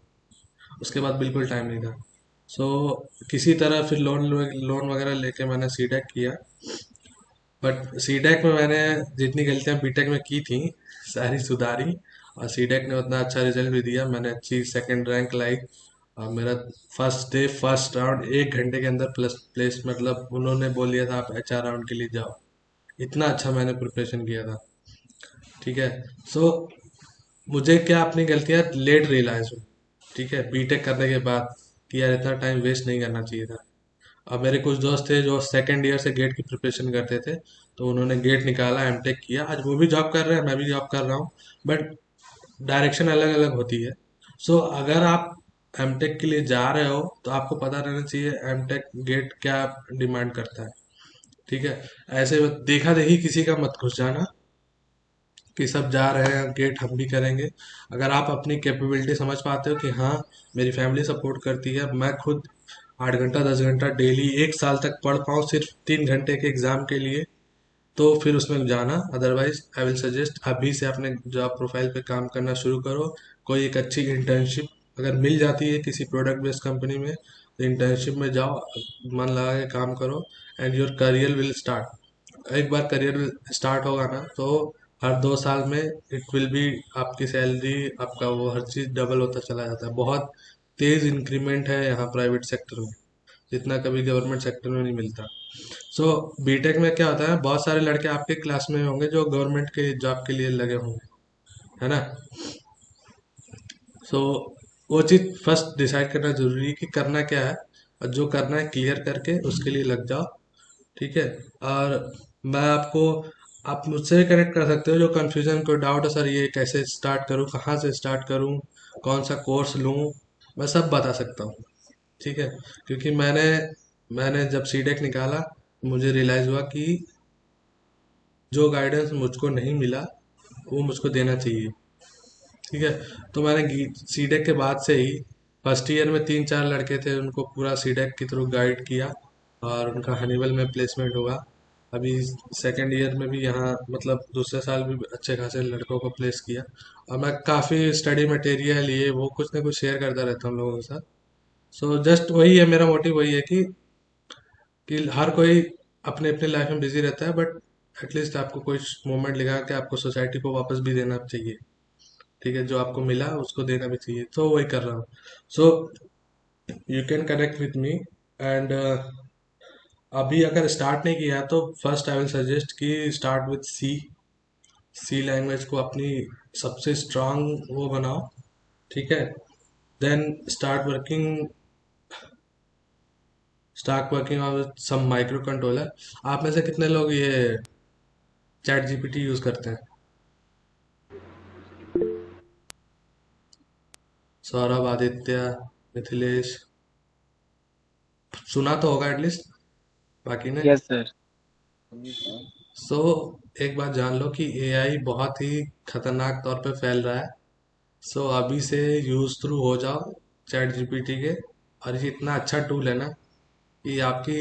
उसके बाद बिल्कुल टाइम नहीं था। सो किसी तरह फिर लोन लोन वगैरह लेके मैंने सीटेक किया। बट सीटेक में मैंने जितनी गलतियां बीटेक में की थी सारी सुधारी, और सीटेक ने उतना अच्छा रिजल्ट भी दिया। मैंने अच्छी सेकंड रैंक लाई, और मेरा फर्स्ट डे फर्स्ट राउंड 1 घंटे के अंदर प्लस प्लेस, मतलब उन्होंने बोल दिया था आप HR राउंड के लिए जाओ। इतना अच्छा मैंने प्रिपरेशन किया था। ठीक है, सो मुझे क्या अपनी गलतियां लेट रियलाइज हुई। ठीक है, बीटेक करने के बाद, कि यार इतना टाइम वेस्ट नहीं करना चाहिए था। अब मेरे कुछ दोस्त थे जो सेकेंड ईयर से गेट की प्रिपरेशन करते थे, तो उन्होंने गेट निकाला, एमटेक किया, आज वो भी जॉब कर रहे हैं, मैं भी जॉब कर रहा हूँ। बट डायरेक्शन अलग अलग होती है। सो अगर आप एमटेक के लिए जा रहे हो तो आपको पता रहना चाहिए एमटेक गेट क्या डिमांड करता है। ठीक है, ऐसे देखा देखी किसी का मत घुस जाना कि सब जा रहे हैं गेट हम भी करेंगे। अगर आप अपनी कैपेबिलिटी समझ पाते हो कि हाँ मेरी फैमिली सपोर्ट करती है, मैं खुद 8 घंटा 10 घंटा डेली 1 साल तक पढ़ पाऊँ सिर्फ 3 घंटे के एग्जाम के लिए, तो फिर उसमें जाना। अदरवाइज आई विल सजेस्ट अभी से अपने जॉब प्रोफाइल पे काम करना शुरू करो। कोई एक अच्छी इंटर्नशिप अगर मिल जाती है किसी प्रोडक्ट बेस्ड कंपनी में, तो इंटर्नशिप में जाओ, मन लगा के काम करो, and your career will start. एक बार करियर स्टार्ट होगा ना, तो हर 2 साल में इट विल बी, आपकी सैलरी, आपका वो हर चीज़ डबल होता चला जाता है। बहुत तेज़ इंक्रीमेंट है यहाँ प्राइवेट सेक्टर में, जितना कभी गवर्नमेंट सेक्टर में नहीं मिलता। सो बीटेक में क्या होता है, बहुत सारे लड़के आपके क्लास में होंगे जो गवर्नमेंट के जॉब के लिए लगे होंगे, है ना। सो वो चीज़ फर्स्ट डिसाइड करना जरूरी है कि करना क्या है, और जो करना है क्लियर करके उसके लिए लग जाओ। ठीक है। और मैं आपको, आप मुझसे भी कनेक्ट कर सकते हो, जो कन्फ्यूजन कोई डाउट है, सर ये कैसे स्टार्ट करूँ, कहाँ से स्टार्ट करूँ, कौन सा कोर्स लूँ, मैं सब बता सकता हूँ। ठीक है, क्योंकि मैंने मैंने जब सीटेक निकाला, मुझे रियलाइज़ हुआ कि जो गाइडेंस मुझको नहीं मिला वो मुझको देना चाहिए। ठीक है, तो मैंने सीडेक के बाद से ही फर्स्ट ईयर में 3 4 लड़के थे, उनको पूरा सीडेक के थ्रू गाइड किया, और उनका हनीवेल में प्लेसमेंट हुआ। अभी सेकेंड ईयर में भी यहाँ, मतलब दूसरे साल भी अच्छे खासे लड़कों को प्लेस किया। और मैं काफ़ी स्टडी मटेरियल ये वो कुछ ना कुछ शेयर करता रहता हूँ लोगों के साथ। सो जस्ट वही है, मेरा मोटिव वही है कि हर कोई अपने अपने लाइफ में बिजी रहता है, बट एटलीस्ट आपको कोई मोमेंट लगा के आपको सोसाइटी को वापस भी देना चाहिए। ठीक है, जो आपको मिला उसको देना भी चाहिए, तो वही कर रहा हूँ। So you can connect with me, and अभी अगर स्टार्ट नहीं किया तो फर्स्ट आई विल सजेस्ट कि start with C. C language को अपनी सबसे स्ट्रांग वो बनाओ। ठीक है, then start working on some microcontroller. आप में से कितने लोग ये चैट जीपीटी यूज करते हैं? सौरभ, आदित्य, मिथिलेश, सुना तो होगा एटलीस्ट, बाकी ने। Yes sir. सो एक बात जान लो कि एआई बहुत ही खतरनाक तौर पे फैल रहा है। सो अभी से यूज थ्रू हो जाओ चैट जीपीटी के। और ये इतना अच्छा टूल है ना कि आपकी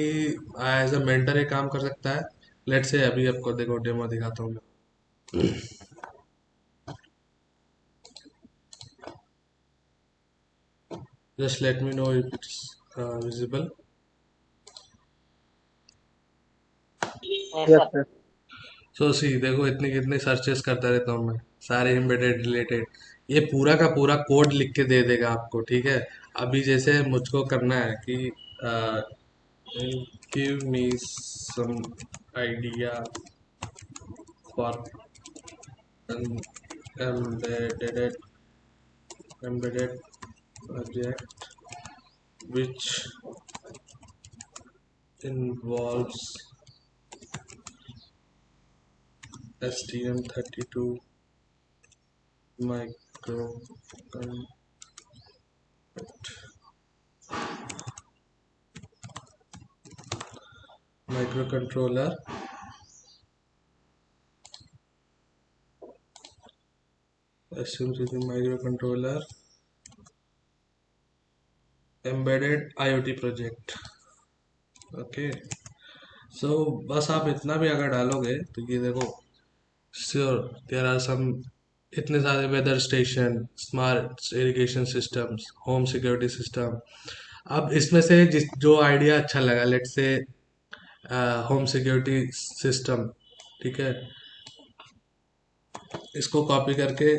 एज अ मेंटर ये काम कर सकता है। लेट्स से अभी आपको देखो डेमो दिखाता हूँ मैं। Just let me know if it's visible. Yes sir. So see देखो, इतनी कितनी सर्चेस करता रहता हूँ मैं, सारे एम्बेडेड रिलेटेड। ये पूरा का पूरा कोड लिख के दे देगा आपको। ठीक है, अभी जैसे मुझको करना है कि give me some idea for an embedded embedded project which involves STM32 micro microcontroller STM32 microcontroller embedded IoT project। Okay, so बस आप इतना भी अगर डालोगे तो ये देखो, श्योर देयर आर सम इतने सारे weather station, smart irrigation systems, home security system. अब इसमें से जिस जो आइडिया अच्छा लगा, लेट से होम सिक्योरिटी सिस्टम, ठीक है, इसको कॉपी करके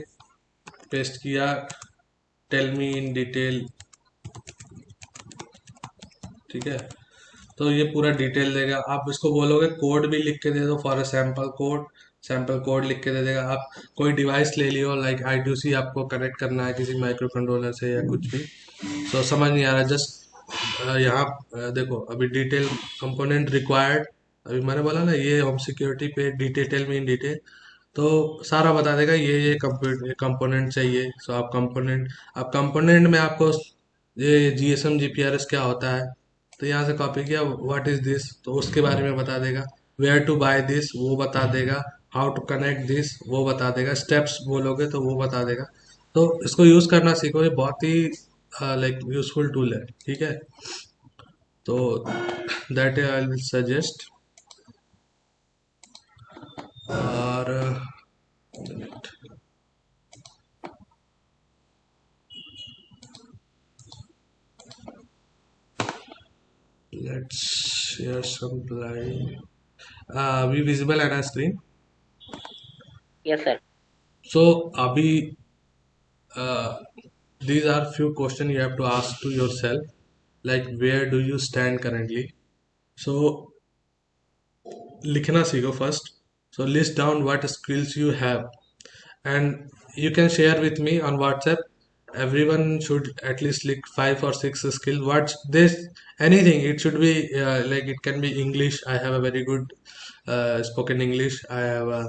पेस्ट किया, टेल मी इन डिटेल। ठीक है, तो ये पूरा डिटेल देगा। आप इसको बोलोगे कोड भी लिख के दे दो for a sample code, sample code लिख के दे देगा। आप कोई डिवाइस ले लियो, लाइक I2C आपको कनेक्ट करना है किसी माइक्रो कंट्रोलर से या कुछ भी, तो समझ नहीं आ रहा, जस्ट यहाँ देखो अभी डिटेल कंपोनेंट रिक्वायर्ड, अभी मैंने बोला ना ये होम सिक्योरिटी पे डिटेल में इन डिटेल, तो सारा बता देगा ये कंपोनेंट चाहिए। सो आप कंपोनेंट में आपको ये जीएसएम जीपीआरएस क्या होता है, तो यहाँ से कॉपी किया, व्हाट इज दिस, तो उसके बारे में बता देगा। वेयर टू बाय दिस वो बता देगा, हाउ टू कनेक्ट दिस वो बता देगा, स्टेप्स बोलोगे तो वो बता देगा। तो इसको यूज करना सीखो, ये बहुत ही लाइक यूजफुल टूल है, ठीक है। तो दैट आई विल सजेस्ट। और let's share some slide. We visible at our screen. Yes, sir. So abhi these are few questions you have to ask to yourself, like where do you stand currently. So लिखना सीखो first. So list down what skills you have, and you can share with me on WhatsApp. Everyone should at least like 5 or 6 skills. What's this? Anything. It should be like it can be English. I have a very good spoken English. I have a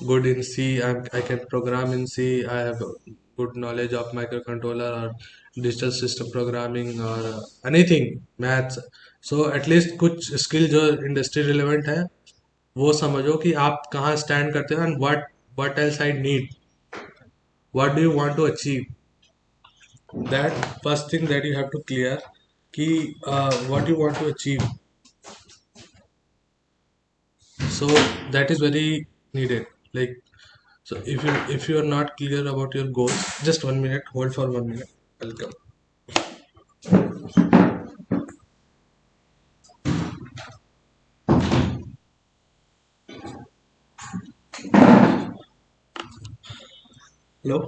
good in C. I can program in C. I have a good knowledge of microcontroller or digital system programming or anything maths. So at least कुछ skill जो industry relevant है वो समझो कि आप कहाँ stand करते हो, and what else I need, what do you want to achieve. That first thing that you have to clear कि what you want to achieve. So that is very needed. Like, so if you are not clear about your goals, just 1 minute, hold for 1 minute. Welcome. Hello,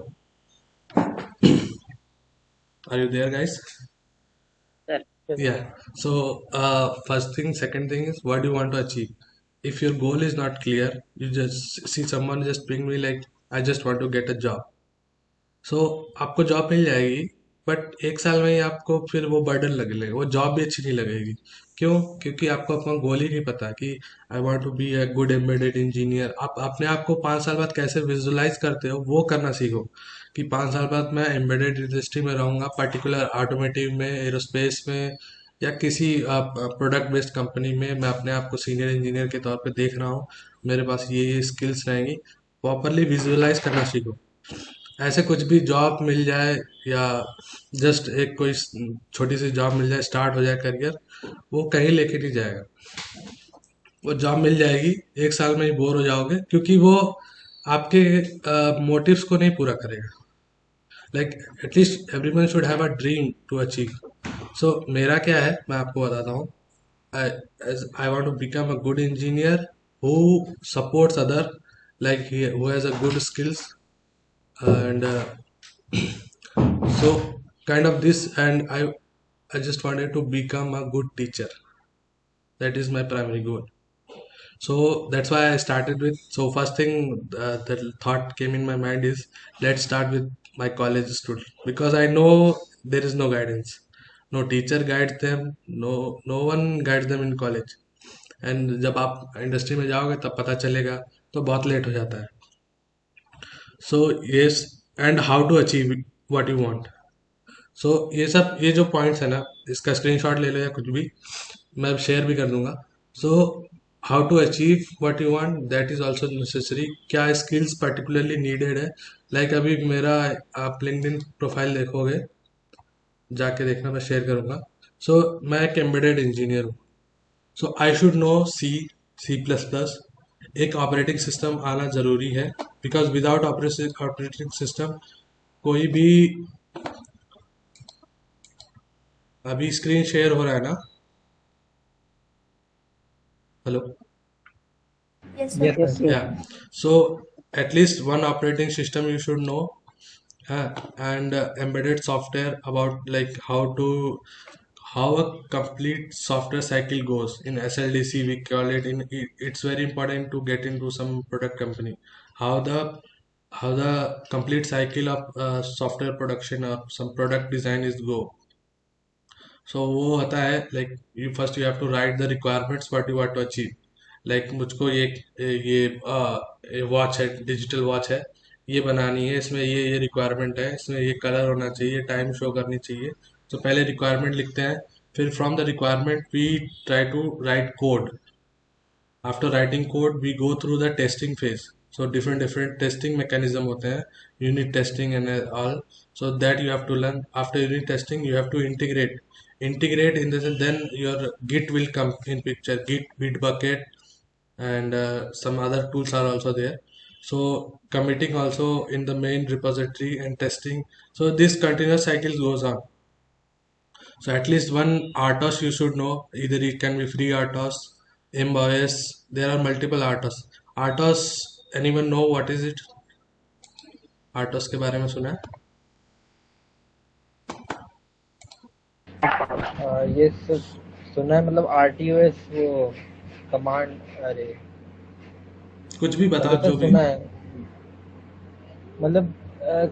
are you there, guys? Sir. Yeah. So first thing, second thing is what do you want to achieve. If your goal is not clear, you just see someone just ping me like I just want to get a job. सो आपको job मिल जाएगी, but 1 साल में ही आपको फिर वो burden लगने लगेगा, वो जॉब भी अच्छी नहीं लगेगी। क्यों? क्योंकि आपको अपना गोल ही नहीं पता कि I want to be a good embedded engineer. आप अपने आप को 5 साल बाद कैसे विजुलाइज करते हो वो करना सीखो, कि 5 साल बाद मैं एम्बेडेड इंडस्ट्री में रहूँगा, पर्टिकुलर ऑटोमेटिव में, एरोस्पेस में, या किसी प्रोडक्ट बेस्ड कंपनी में मैं अपने आप को सीनियर इंजीनियर के तौर पे देख रहा हूँ, मेरे पास ये स्किल्स रहेंगी। प्रॉपरली विजुअलाइज करना सीखो। ऐसे कुछ भी जॉब मिल जाए या जस्ट एक कोई छोटी सी जॉब मिल जाए, स्टार्ट हो जाए करियर, वो कहीं लेके नहीं जाएगा। वो जॉब मिल जाएगी, 1 साल में ही बोर हो जाओगे, क्योंकि वो आपके मोटिव्स को नहीं पूरा करेगा। Like at least everyone should have a dream to achieve. So मेरा क्या है मैं आपको बताता हूँ। I want to become a good engineer who supports other, like who has a good skills, and so kind of this, and I just wanted to become a good teacher. That is my primary goal. So that's why I started with, so first thing that thought came in my mind is let's start with my college student, because I know there is no guidance, no teacher guides them, no one guides them in college, and जब आप industry में जाओगे तब पता चलेगा, तो बहुत late हो जाता है। So yes, and how to achieve what you want. So ये जो पॉइंट्स है ना, इसका स्क्रीनशॉट ले लो या कुछ भी, मैं शेयर भी कर दूंगा। So how to achieve what you want, that is also necessary. क्या स्किल्स पर्टिकुलरली नीडेड है, लाइक अभी मेरा आप लिंक्डइन प्रोफाइल देखोगे, जाके देखना, मैं शेयर करूंगा। सो मैं एक एम्बेडेड इंजीनियर हूँ। सो आई शुड नो C++। एक ऑपरेटिंग सिस्टम आना ज़रूरी है, बिकॉज विदाउट ऑपरेटिंग सिस्टम कोई भी, अभी स्क्रीन शेयर हो रहा है ना? Hello, Yes, Yes, sir. sir. या, so at least one operating system you should no, and embedded software, about like how a complete software cycle goes in SLDC we call it. It's very important to get into some product company, how the complete cycle of software production or some product design is go. So वो होता है like you first you have to write the requirements what you want to achieve. Like मुझको ये watch है, digital watch है, ये बनानी है, इसमें ये रिक्वायरमेंट है, इसमें ये कलर होना चाहिए, टाइम शो करनी चाहिए। तो पहले रिक्वायरमेंट लिखते हैं, फिर from the requirement we try to write code. After writing code, we go through the testing phase. So different testing mechanism होते हैं, unit testing and all. So that you have to learn. After unit testing, you have to integrate. Integrate in the sense then your Git will come in picture. Git, Bitbucket, and some other tools are also there. So committing also in the main repository and testing. So this continuous cycle goes on. So at least one RTOS you should know. Either it can be free RTOS, MOS. There are multiple RTOS. RTOS, anyone know what is it? RTOS के बारे में सुना है? ये सुना है, मतलब RTOS वो कमांड, अरे कुछ भी बताओ मतलब तो जो भी। सुना है, मतलब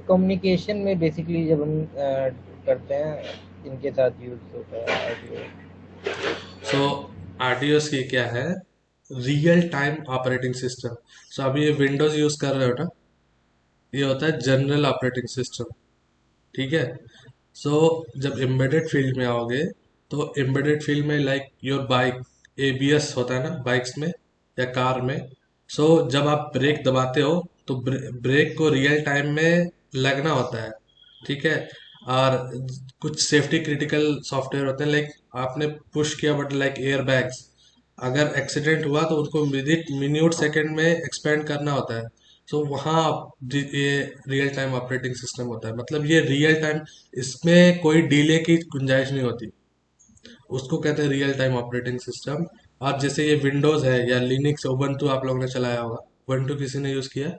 कम्युनिकेशन में बेसिकली जब हम करते हैं इनके साथ यूज होता है RTOS। सो RTOS ये क्या है? Real time operating system. So अभी ये विंडोज यूज कर रहे हो ना, ये होता है जनरल ऑपरेटिंग सिस्टम। ठीक है। सो जब एम्बेडेड फील्ड में आओगे, तो एम्बेडेड फील्ड में लाइक योर बाइक, ABS होता है ना बाइक्स में या कार में। सो जब आप ब्रेक दबाते हो तो ब्रेक को रियल टाइम में लगना होता है। ठीक है। और कुछ सेफ्टी क्रिटिकल सॉफ्टवेयर होते हैं, लाइक आपने पुश किया बटन लाइक एयर बैग्स, अगर एक्सीडेंट हुआ तो उनको विदिन मिनट सेकंड में एक्सपेंड करना होता है। सो वहाँ ये रियल टाइम ऑपरेटिंग सिस्टम होता है, मतलब ये रियल टाइम, इसमें कोई डिले की गुंजाइश नहीं होती, उसको कहते हैं रियल टाइम ऑपरेटिंग सिस्टम। और जैसे ये विंडोज है या लिनक्स, उबंटू आप लोगों ने चलाया होगा, उबंटू किसी ने यूज किया?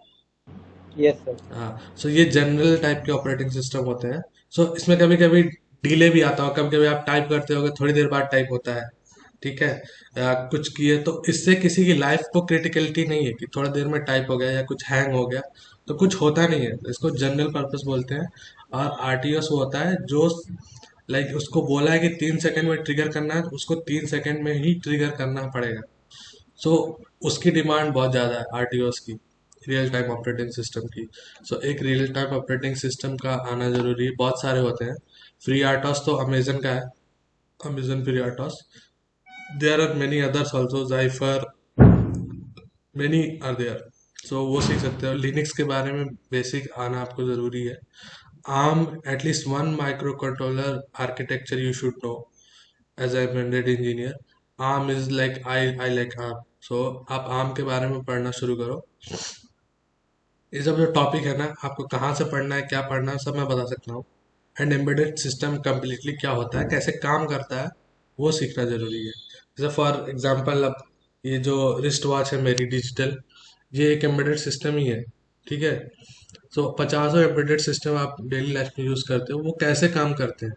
Yes sir. हाँ। सो ये जनरल टाइप के ऑपरेटिंग सिस्टम होते हैं। सो इसमें कभी कभी डिले भी आता हो, कभी कभी आप टाइप करते होगे थोड़ी देर बाद टाइप होता है। ठीक है। कुछ किए तो इससे किसी की लाइफ को क्रिटिकलिटी नहीं है कि थोड़ा देर में टाइप हो गया या कुछ हैंग हो गया, तो कुछ होता नहीं है, इसको जनरल पर्पस बोलते हैं। और RTOS वो होता है जो लाइक उसको बोला है कि 3 सेकंड में ट्रिगर करना है, तो उसको 3 सेकंड में ही ट्रिगर करना पड़ेगा। सो उसकी डिमांड बहुत ज़्यादा है RTOS की, रियल टाइम ऑपरेटिंग सिस्टम की। सो एक रियल टाइम ऑपरेटिंग सिस्टम का आना जरूरी है, बहुत सारे होते हैं। फ्री RTOS तो अमेजन का है, Amazon free RTOS। There are many others also, Zephyr, many are there. So वो सीख सकते हो। लिनक्स के बारे में बेसिक आना आपको ज़रूरी है। ARM, at least one micro controller architecture you should know as a embedded engineer. ARM is like I like ARM. So आप आर्म के बारे में पढ़ना शुरू करो। ये सब जो टॉपिक है ना, आपको कहाँ से पढ़ना है, क्या पढ़ना है, सब मैं बता सकता हूँ। एंड एम्बेडेड सिस्टम कम्प्लीटली क्या होता है, कैसे काम करता है, वो सीखना जरूरी है। जैसे फॉर एग्जांपल, अब ये जो रिस्ट वॉच है मेरी डिजिटल, ये एक एम्बेडेड सिस्टम ही है। ठीक है। सो पचासों एम्बेडेड सिस्टम आप डेली लाइफ में यूज़ करते हो, वो कैसे काम करते हैं?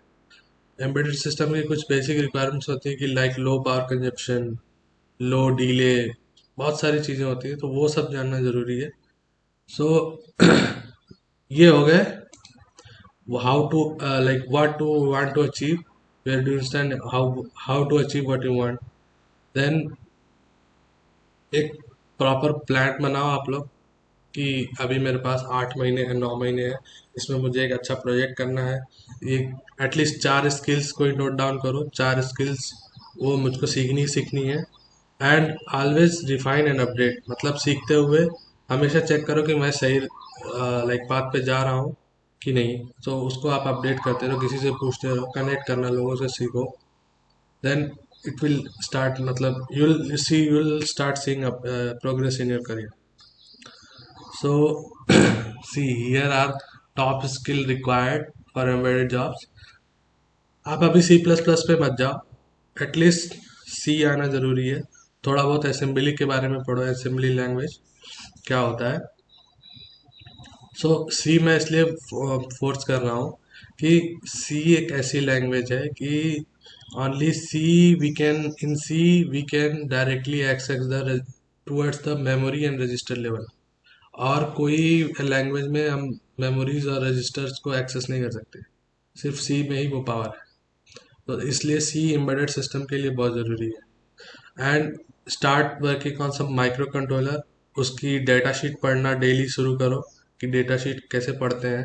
एम्बेडेड सिस्टम की कुछ बेसिक रिक्वायरमेंट्स होती है कि लाइक लो पावर कंजप्शन, लो डीले, बहुत सारी चीज़ें होती हैं, तो वो सब जानना ज़रूरी है। सो ये हो गए how to like what to want to achieve, where do understand how to achieve what you want. Then एक प्रॉपर प्लान बनाओ आप लोग कि अभी मेरे पास 8 महीने है, 9 महीने है, इसमें मुझे एक अच्छा प्रोजेक्ट करना है। ये एटलीस्ट 4 स्किल्स कोई नोट डाउन करो, 4 स्किल्स वो मुझको सीखनी ही सीखनी है। And always refine and update, मतलब सीखते हुए हमेशा चेक करो कि मैं सही लाइक पाथ पे जा रहा हूँ कि नहीं। तो उसको आप अपडेट करते रहो, किसी से पूछते रहो, कनेक्ट करना, लोगों से सीखो। देन इट विल स्टार्ट, मतलब you will start seeing progress in your career. So, see, here are top skill required for embedded jobs. आप अभी C++ पे मत जाओ, एटलीस्ट C आना जरूरी है। थोड़ा बहुत असेंबली के बारे में पढ़ो, असेंबली लैंग्वेज क्या होता है। सो C मैं इसलिए फोर्स कर रहा हूँ कि C एक ऐसी लैंग्वेज है कि only C we can, in C we can directly access the towards the memory and register level. और कोई लैंग्वेज में हम मेमोरीज और रजिस्टर्स को एक्सेस नहीं कर सकते, सिर्फ सी में ही वो पावर है। तो इसलिए सी एम्बेडेड सिस्टम के लिए बहुत ज़रूरी है। एंड स्टार्ट वर्किंग ऑन सब माइक्रो कंट्रोलर, उसकी डेटा शीट पढ़ना डेली शुरू करो कि डेटा शीट कैसे पढ़ते हैं,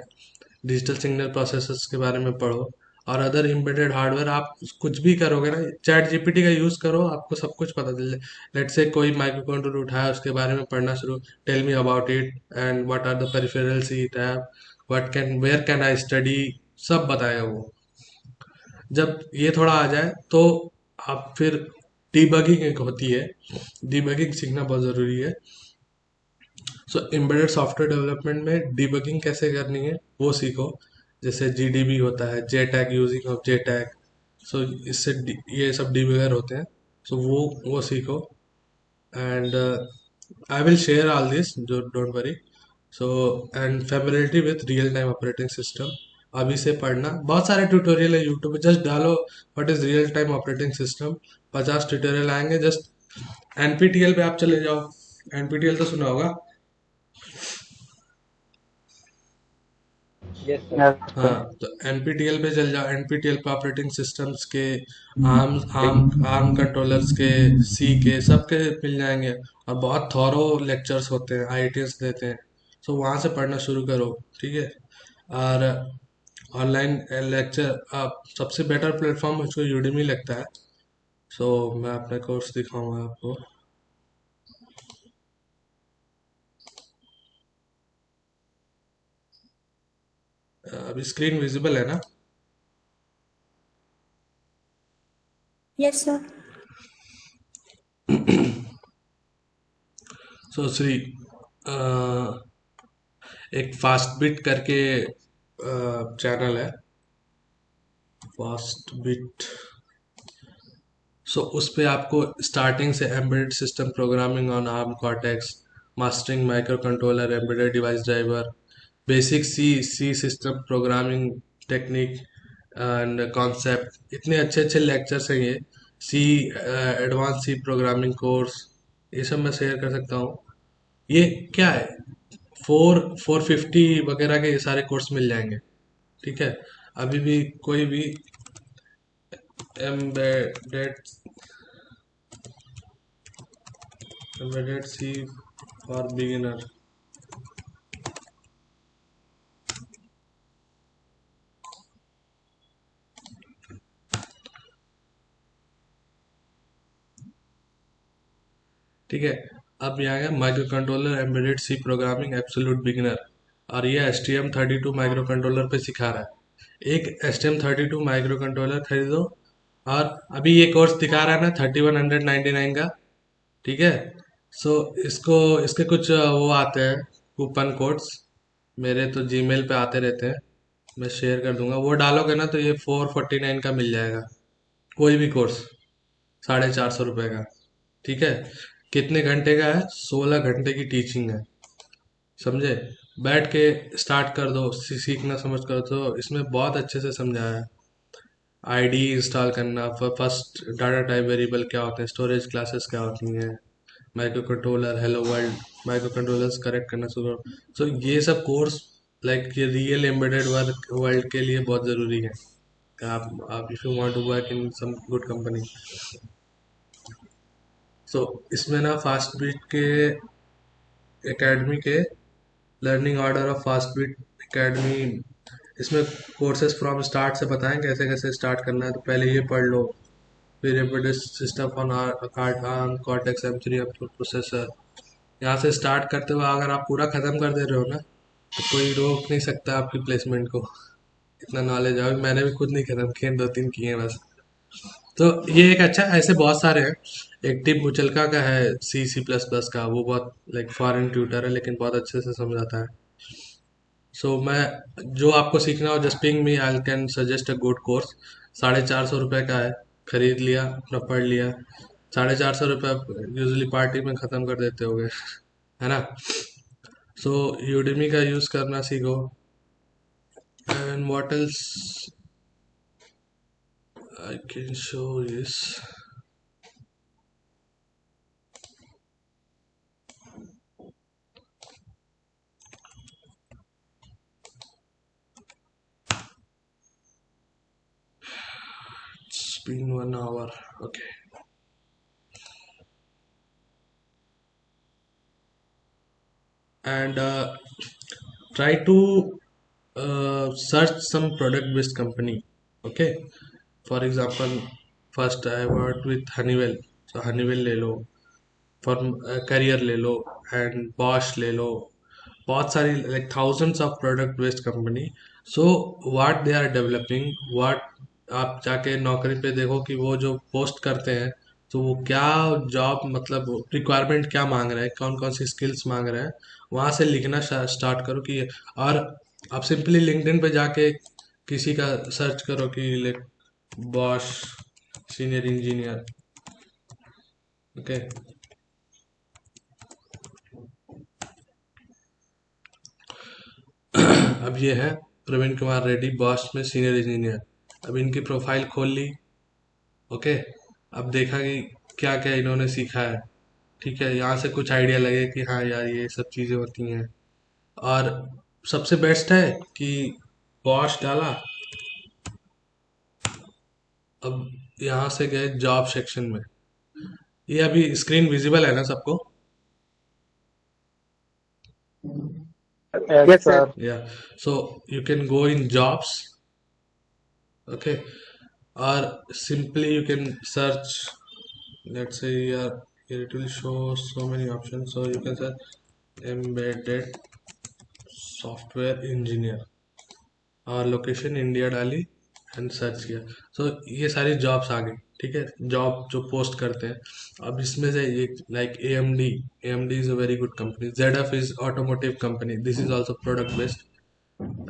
डिजिटल सिग्नल प्रोसेसर्स के बारे में पढ़ो। और अदर एम्बेडेड हार्डवेयर आप कुछ भी करोगे ना, चैट जीपीटी का यूज़ करो, आपको सब कुछ पता चल जाए। लेट से कोई माइक्रो कंट्रोलर उठाया, उसके बारे में पढ़ना शुरू, tell me about it and what are the peripherals it have, what can where can I study, सब बताएगा वो। जब ये थोड़ा आ जाए तो आप फिर डीबगिंग एक होती है, डीबगिंग सीखना बहुत ज़रूरी है। सो एम्बेडेड सॉफ्टवेयर डेवलपमेंट में डीबगिंग कैसे करनी है वो सीखो। जैसे जीडीबी होता है, जेटैग, यूजिंग ऑफ जेटैग। सो इससे ये सब डीबगर होते हैं। सो वो सीखो। And I will share all this, जो don't worry. So and familiarity with real time operating system, अभी से पढ़ना। बहुत सारे ट्यूटोरियल है यूट्यूब पे, जस्ट डालो what is real time operating system, 50 tutorial आएंगे। जस्ट एनपीटीएल पे आप चले जाओ, एनपीटीएल तो सुना होगा। Yes sir. yes, हाँ, sir. तो एनपीटीएल पे चल जाओ, एनपीटीएल पे ऑपरेटिंग सिस्टम्स के, आर्म आर्म आर्म कंट्रोलर्स के, सी के, सब के मिल जाएंगे। और बहुत थॉरो लेक्चर्स होते हैं, आईआईटीएस देते हैं। सो वहाँ से पढ़ना शुरू करो, ठीक है। और ऑनलाइन लेक्चर, आप सबसे बेटर प्लेटफॉर्म मुझको यूडेमी लगता है। सो मैं अपना कोर्स दिखाऊंगा आपको। अभी स्क्रीन विजिबल है ना? Yes, sir. सो श्री, एक फास्ट बिट करके चैनल है, फास्ट बिट। सो उस पे आपको स्टार्टिंग से embedded system programming on ARM Cortex, mastering microcontroller, embedded device driver, basic C system programming technique and concept, इतने अच्छे अच्छे लेक्चर्स हैं ये। C advance C programming course, ये सब मैं शेयर कर सकता हूँ। ये क्या है, 450 वगैरह के ये सारे कोर्स मिल जाएंगे, ठीक है। अभी भी कोई भी embedded embedded C for beginner, ठीक है। अब यहाँ है microcontroller embedded C programming absolute beginner, और ये STM32 माइक्रो कंट्रोलर पे सिखा रहा है। एक STM32 माइक्रो कंट्रोलर खरीदो। और अभी ये कोर्स दिखा रहा है ना 3199 का, ठीक है। सो इसको, इसके कुछ वो आते हैं कूपन कोड्स, मेरे तो जीमेल पे आते रहते हैं, मैं शेयर कर दूंगा। वो डालोगे ना तो ये 449 का मिल जाएगा, कोई भी कोर्स, 450 रुपये का, ठीक है। कितने घंटे का है? 16 घंटे की टीचिंग है, समझे। बैठ के स्टार्ट कर दो, सीखना समझ कर तो इसमें बहुत अच्छे से समझाया है। आईडी इंस्टॉल करना, फर्स्ट डाटा टाइप वेरिएबल क्या होते हैं, स्टोरेज क्लासेस क्या होती हैं, micro controller, hello world, micro controllers correct करना शुरू। सो ये सब कोर्स लाइक ये रियल एम्बेडेड वर्क वर्ल्ड के लिए बहुत ज़रूरी है। आप if you want to work in some good company. So इसमें ना फास्ट बीट के एकेडमी के, learning order of Fast Bit academy, इसमें कोर्सेज फ्रॉम स्टार्ट से बताएं कैसे कैसे स्टार्ट करना है। तो पहले ये पढ़ लो, फिर embedded system on ARM cortex M3 processor. यहाँ से स्टार्ट करते हुए अगर आप पूरा ख़त्म कर दे रहे हो ना, तो कोई रोक नहीं सकता आपकी प्लेसमेंट को। इतना नॉलेज है, मैंने भी खुद नहीं ख़त्म किए, 2-3 किए हैं बस। तो ये एक अच्छा, ऐसे बहुत सारे हैं। एक टिप मुचलका का है, C++ का, वो बहुत लाइक फॉरेन ट्यूटर है लेकिन बहुत अच्छे से समझाता है। सो मैं, जो आपको सीखना हो just ping me, I can suggest a good course. 450 रुपये का है, खरीद लिया, अपना पढ़ लिया। 450 रुपये यूजली पार्टी में ख़त्म कर देते होगे, है ना। सो यूडेमी का यूज़ करना सीखो। And what else I can show this. been 1 hour. Okay. And try to search some product based company. Okay. For example, first I worked with Honeywell. So Honeywell ले लो, फॉर्म करियर ले लो, and Bosch ले लो, बहुत सारी like thousands of product based company. So what they are developing, what आप जाके नौकरी पे देखो कि वो जो पोस्ट करते हैं तो वो क्या जॉब मतलब रिक्वायरमेंट क्या मांग रहे हैं, कौन कौन सी स्किल्स मांग रहे हैं, वहां से लिखना स्टार्ट करो कि. और आप सिंपली लिंक्डइन पे जाके किसी का सर्च करो कि like Bosch senior engineer. Okay. अब ये है प्रवीण कुमार रेड्डी, बॉश में सीनियर इंजीनियर. अब इनकी प्रोफाइल खोल ली. ओके. अब देखा कि क्या क्या इन्होंने सीखा है. ठीक है, यहाँ से कुछ आइडिया लगे कि हाँ यार ये सब चीज़ें होती हैं. और सबसे बेस्ट है कि बॉश डाला. अब यहाँ से गए जॉब सेक्शन में. ये अभी स्क्रीन विजिबल है ना सबको? Yes sir. Yeah. So you can go in jobs. Okay. or simply you can search, let's say here it will show so many options, so you can search embedded software engineer और location India डाली and search किया. सो ये सारी jobs आ गई. ठीक है, job जो post करते हैं. अब इसमें से एक like AMD is a very good company. ZF is automotive company, this is also product based.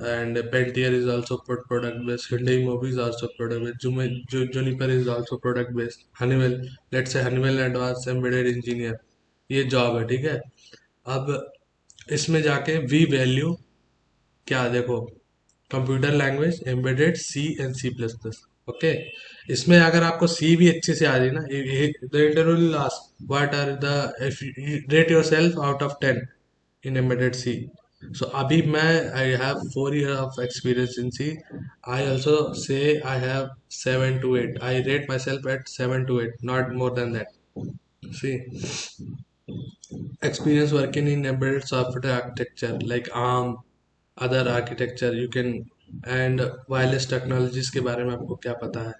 And Pentier is also product based. Hyundai Mobis is also product based. Juniper is also product based. Honeywell, let's say Honeywell Advanced Embedded Engineer, ये job है. ठीक है. अब इसमें जाके we value क्या देखो, computer language embedded C and C++. Okay. इसमें अगर आपको सी भी अच्छे से आ जाए ना, the interview will ask what are the rate yourself out of 10 in embedded C. So abhi I have 4 years of experience in C. I also say I have 7 to 8. I rate myself at 7 to 8, not more than that. See, experience working in embedded software architecture like ARM, other architecture you can, and wireless technologies के बारे में आपको क्या पता है.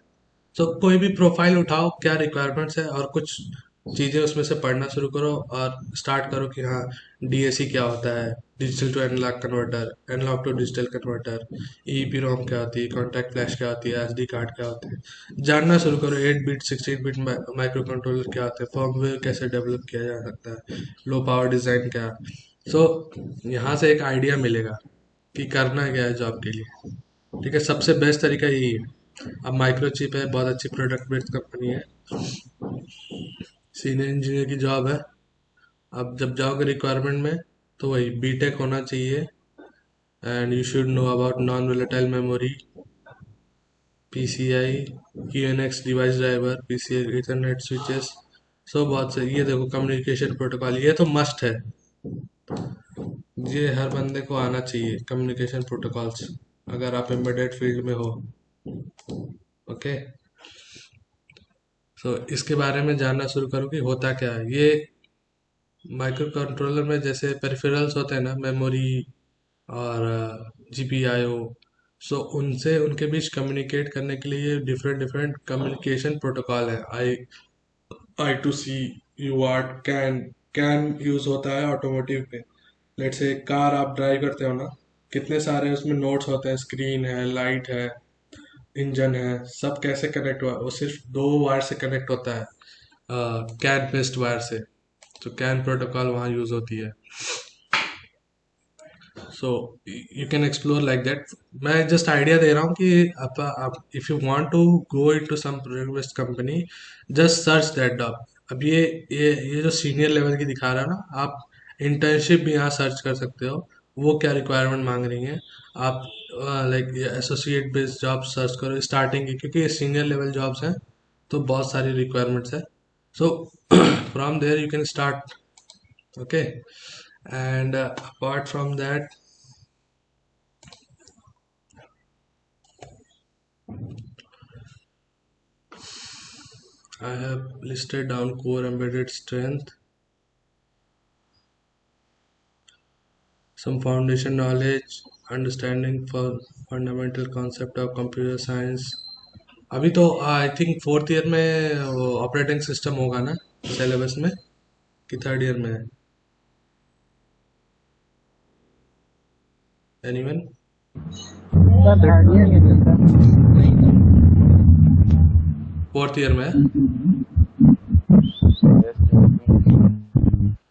तो कोई भी प्रोफाइल उठाओ, क्या रिक्वायरमेंट्स है, और कुछ चीज़ें उसमें से पढ़ना शुरू करो और स्टार्ट करो कि हाँ DAC क्या होता है, digital to analog converter, analog to digital converter, EEPROM क्या होती है, कॉन्टैक्ट फ्लैश क्या होती है, SD कार्ड क्या होते हैं, जानना शुरू करो. 8 बिट 16 बिट माइक्रो कंट्रोलर क्या होते हैं, फर्मवेयर कैसे डेवलप किया जा सकता है, लो पावर डिज़ाइन क्या. सो यहाँ से एक आइडिया मिलेगा कि करना क्या है जॉब के लिए. ठीक है, सबसे बेस्ट तरीका यही है. अब माइक्रोचिप है, बहुत अच्छी प्रोडक्ट बेस्ड कंपनी है. सीनियर इंजीनियर की जॉब है. अब जब जाओगे रिक्वायरमेंट में तो वही बीटेक होना चाहिए, and you should know about non volatile memory, PCI, QNX device driver, PCI ethernet switches. So बहुत से ये देखो कम्युनिकेशन प्रोटोकॉल, ये तो मस्ट है. ये हर बंदे को आना चाहिए कम्युनिकेशन प्रोटोकॉल्स अगर आप एम्बेडेड फील्ड में हो. ओके. सो इसके बारे में जानना शुरू करो कि होता क्या है. ये माइक्रो कंट्रोलर में जैसे पेरिफेरल्स होते हैं ना, मेमोरी और GPIO, सो उनसे उनके बीच कम्युनिकेट करने के लिए डिफरेंट डिफरेंट कम्युनिकेशन प्रोटोकॉल है. I2C, UART, कैन यूज होता है ऑटोमोटिव पे. लेट से कार आप ड्राइव करते हो ना, कितने सारे उसमें नोट्स होते हैं, स्क्रीन है, लाइट है, इंजन है, सब कैसे कनेक्ट हुआ, वो सिर्फ 2 वायर से कनेक्ट होता है, कैन बेस्ड वायर से. तो कैन प्रोटोकॉल वहाँ यूज होती है. So you can explore like that. मैं जस्ट आइडिया दे रहा हूँ कि आप if you want to go into some product based company, just search that job. अब ये जो सीनियर लेवल की दिखा रहा है ना, आप इंटर्नशिप भी यहाँ सर्च कर सकते हो, वो क्या रिक्वायरमेंट मांग रही हैं. आप like associate based job search करो स्टार्टिंग की, क्योंकि ये सीनियर लेवल जॉब्स हैं तो बहुत सारी रिक्वायरमेंट्स है. So from there you can start. Okay. And apart from that, I have listed down core embedded strength, some foundation knowledge, understanding for fundamental concept of computer science. अभी तो I think fourth year में operating system होगा ना syllabus में, कि third year में है? Anyone? Sir third year में चल रहा है। फोर्थ ईयर में है।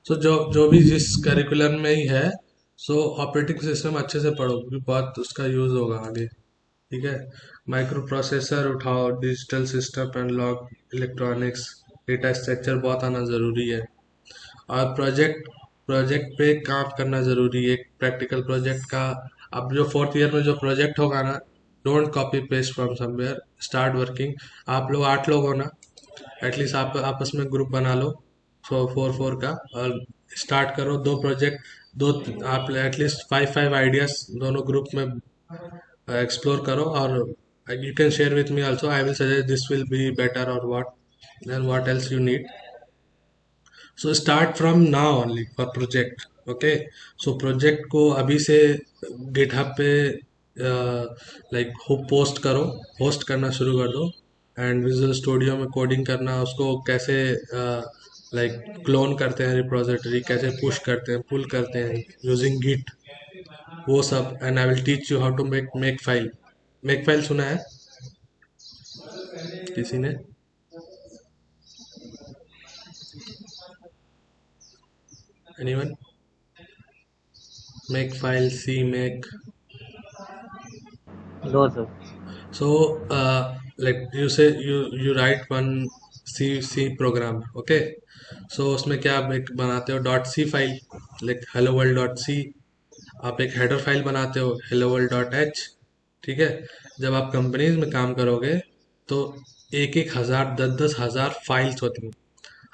सो जो भी जिस करिकुलम में ही है, सो ऑपरेटिंग सिस्टम अच्छे से पढ़ो क्योंकि बहुत उसका यूज होगा आगे। ठीक है, माइक्रो प्रोसेसर उठाओ, digital system, analog electronics, data structure बहुत आना ज़रूरी है। और प्रोजेक्ट पे काम करना ज़रूरी है, एक प्रैक्टिकल प्रोजेक्ट का। अब जो फोर्थ ईयर में जो प्रोजेक्ट होगा ना, don't copy paste from somewhere, start working. आप लोग 8 लोग हो ना, एटलीस्ट आप आपस में ग्रुप बना लो 4 4 का, और स्टार्ट करो 2 प्रोजेक्ट। दो आप एटलीस्ट 5 5 आइडियाज दोनों ग्रुप में एक्सप्लोर करो, और you can share with me also. I will suggest this will be better और what else you need. So start from now only for project. Okay, so project को अभी से GitHub पे like post करो, post करना शुरू कर दो। एंड विजुअल स्टूडियो में कोडिंग करना, उसको कैसे लाइक क्लोन करते हैं रिपोजिटरी, कैसे पुश करते हैं, पुल करते हैं यूजिंग गिट, वो सब। And I will teach you how to makefile. Makefile सुना है किसी ने? Anyone? Makefile, CMake. No sir. So, like you write one C program, okay? So उसमें क्या आप एक बनाते हो dot C file, like hello world dot C. आप एक हेडर फाइल बनाते हो hello world डॉट एच। ठीक है, जब आप कंपनीज में काम करोगे तो 1 1 हज़ार 10 10 हज़ार फाइल्स होती हैं।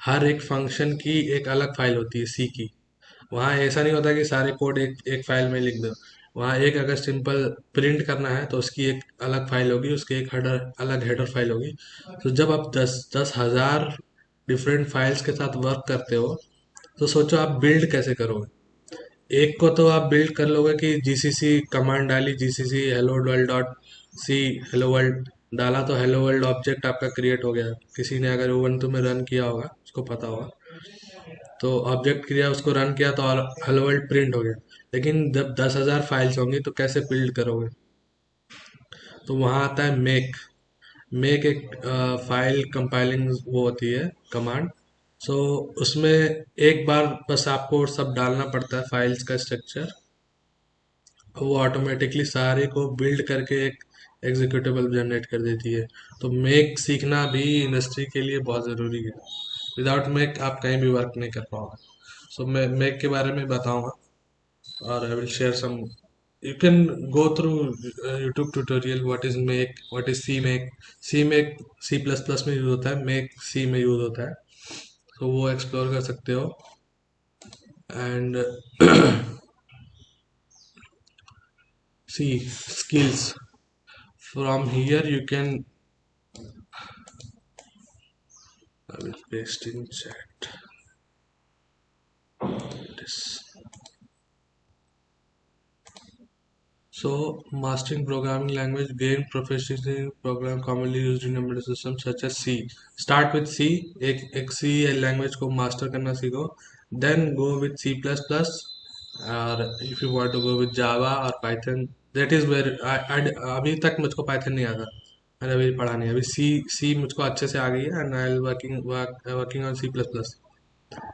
हर एक फंक्शन की एक अलग फाइल होती है सी की। वहाँ ऐसा नहीं होता कि सारे कोड एक एक फाइल में लिख दो। वहाँ एक अगर सिंपल प्रिंट करना है तो उसकी एक अलग फाइल होगी, उसकी एक अलग हेडर फाइल होगी। तो जब आप 10 10 हज़ार डिफरेंट फाइल्स के साथ वर्क करते हो, तो सोचो आप बिल्ड कैसे करोगे। एक को तो आप बिल्ड कर लोगे कि जीसीसी कमांड डाली, GCC hello world dot C, hello world डाला तो हेलो वर्ल्ड ऑब्जेक्ट आपका क्रिएट हो गया। किसी ने अगर उबंटू में रन किया होगा उसको पता होगा। तो ऑब्जेक्ट किया, उसको रन किया तो हेलो वर्ल्ड प्रिंट हो गया। लेकिन जब 10 हज़ार फाइल्स होंगी तो कैसे बिल्ड करोगे? तो वहाँ आता है मेक। मेक एक फाइल कंपाइलिंग वो होती है कमांड। सो उसमें एक बार बस आपको सब डालना पड़ता है फाइल्स का स्ट्रक्चर, वो ऑटोमेटिकली सारे को बिल्ड करके एक एग्जीक्यूटेबल जनरेट कर देती है। तो मेक सीखना भी इंडस्ट्री के लिए बहुत ज़रूरी है। विदाउट मेक आप कहीं भी वर्क नहीं कर पाओगे। सो मैं मेक के बारे में बताऊंगा, और I will share some. You can go through YouTube tutorial what is make, what is CMake. CMake C plus plus में यूज होता है, मेक सी में यूज होता है। तो वो एक्सप्लोर कर सकते हो। And C skills from here you can, I will paste in chat this. So mastering programming language, gain proficiency in program commonly used in embedded systems such as C. Start with C, एक C language को master करना सीखो, then go with C++, और if you want to go with Java or Python, that is where अभी तक मुझको Python नहीं आता, मैंने अभी पढ़ा नहीं। अभी C मुझको अच्छे से आ गई है, and I will working on C++।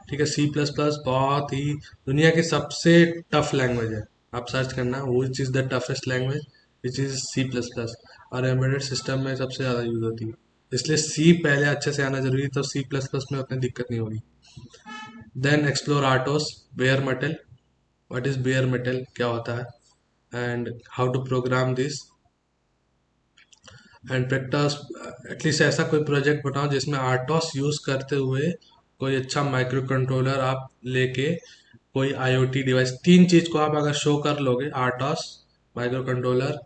ठीक है, सी प्लस प्लस बहुत ही दुनिया की सबसे टफ लैंग्वेज है। आप सर्च करना which is the toughest language, which is C plus plus. और एम्बेडेड सिस्टम में सबसे ज़्यादा यूज होती है, इसलिए सी पहले अच्छे से आना जरूरी है, तो सी प्लस प्लस में उतनी दिक्कत नहीं होगी। Then explore RTOS, bare metal. What is bare metal, क्या होता है, and how to program this. And practice at least ऐसा कोई प्रोजेक्ट बनाओ जिसमें आर्टोस यूज करते हुए कोई अच्छा माइक्रो कंट्रोलर आप लेके कोई आईओटी डिवाइस, 3 चीज को आप अगर शो कर लोगे, आर्टोस, माइक्रो कंट्रोलर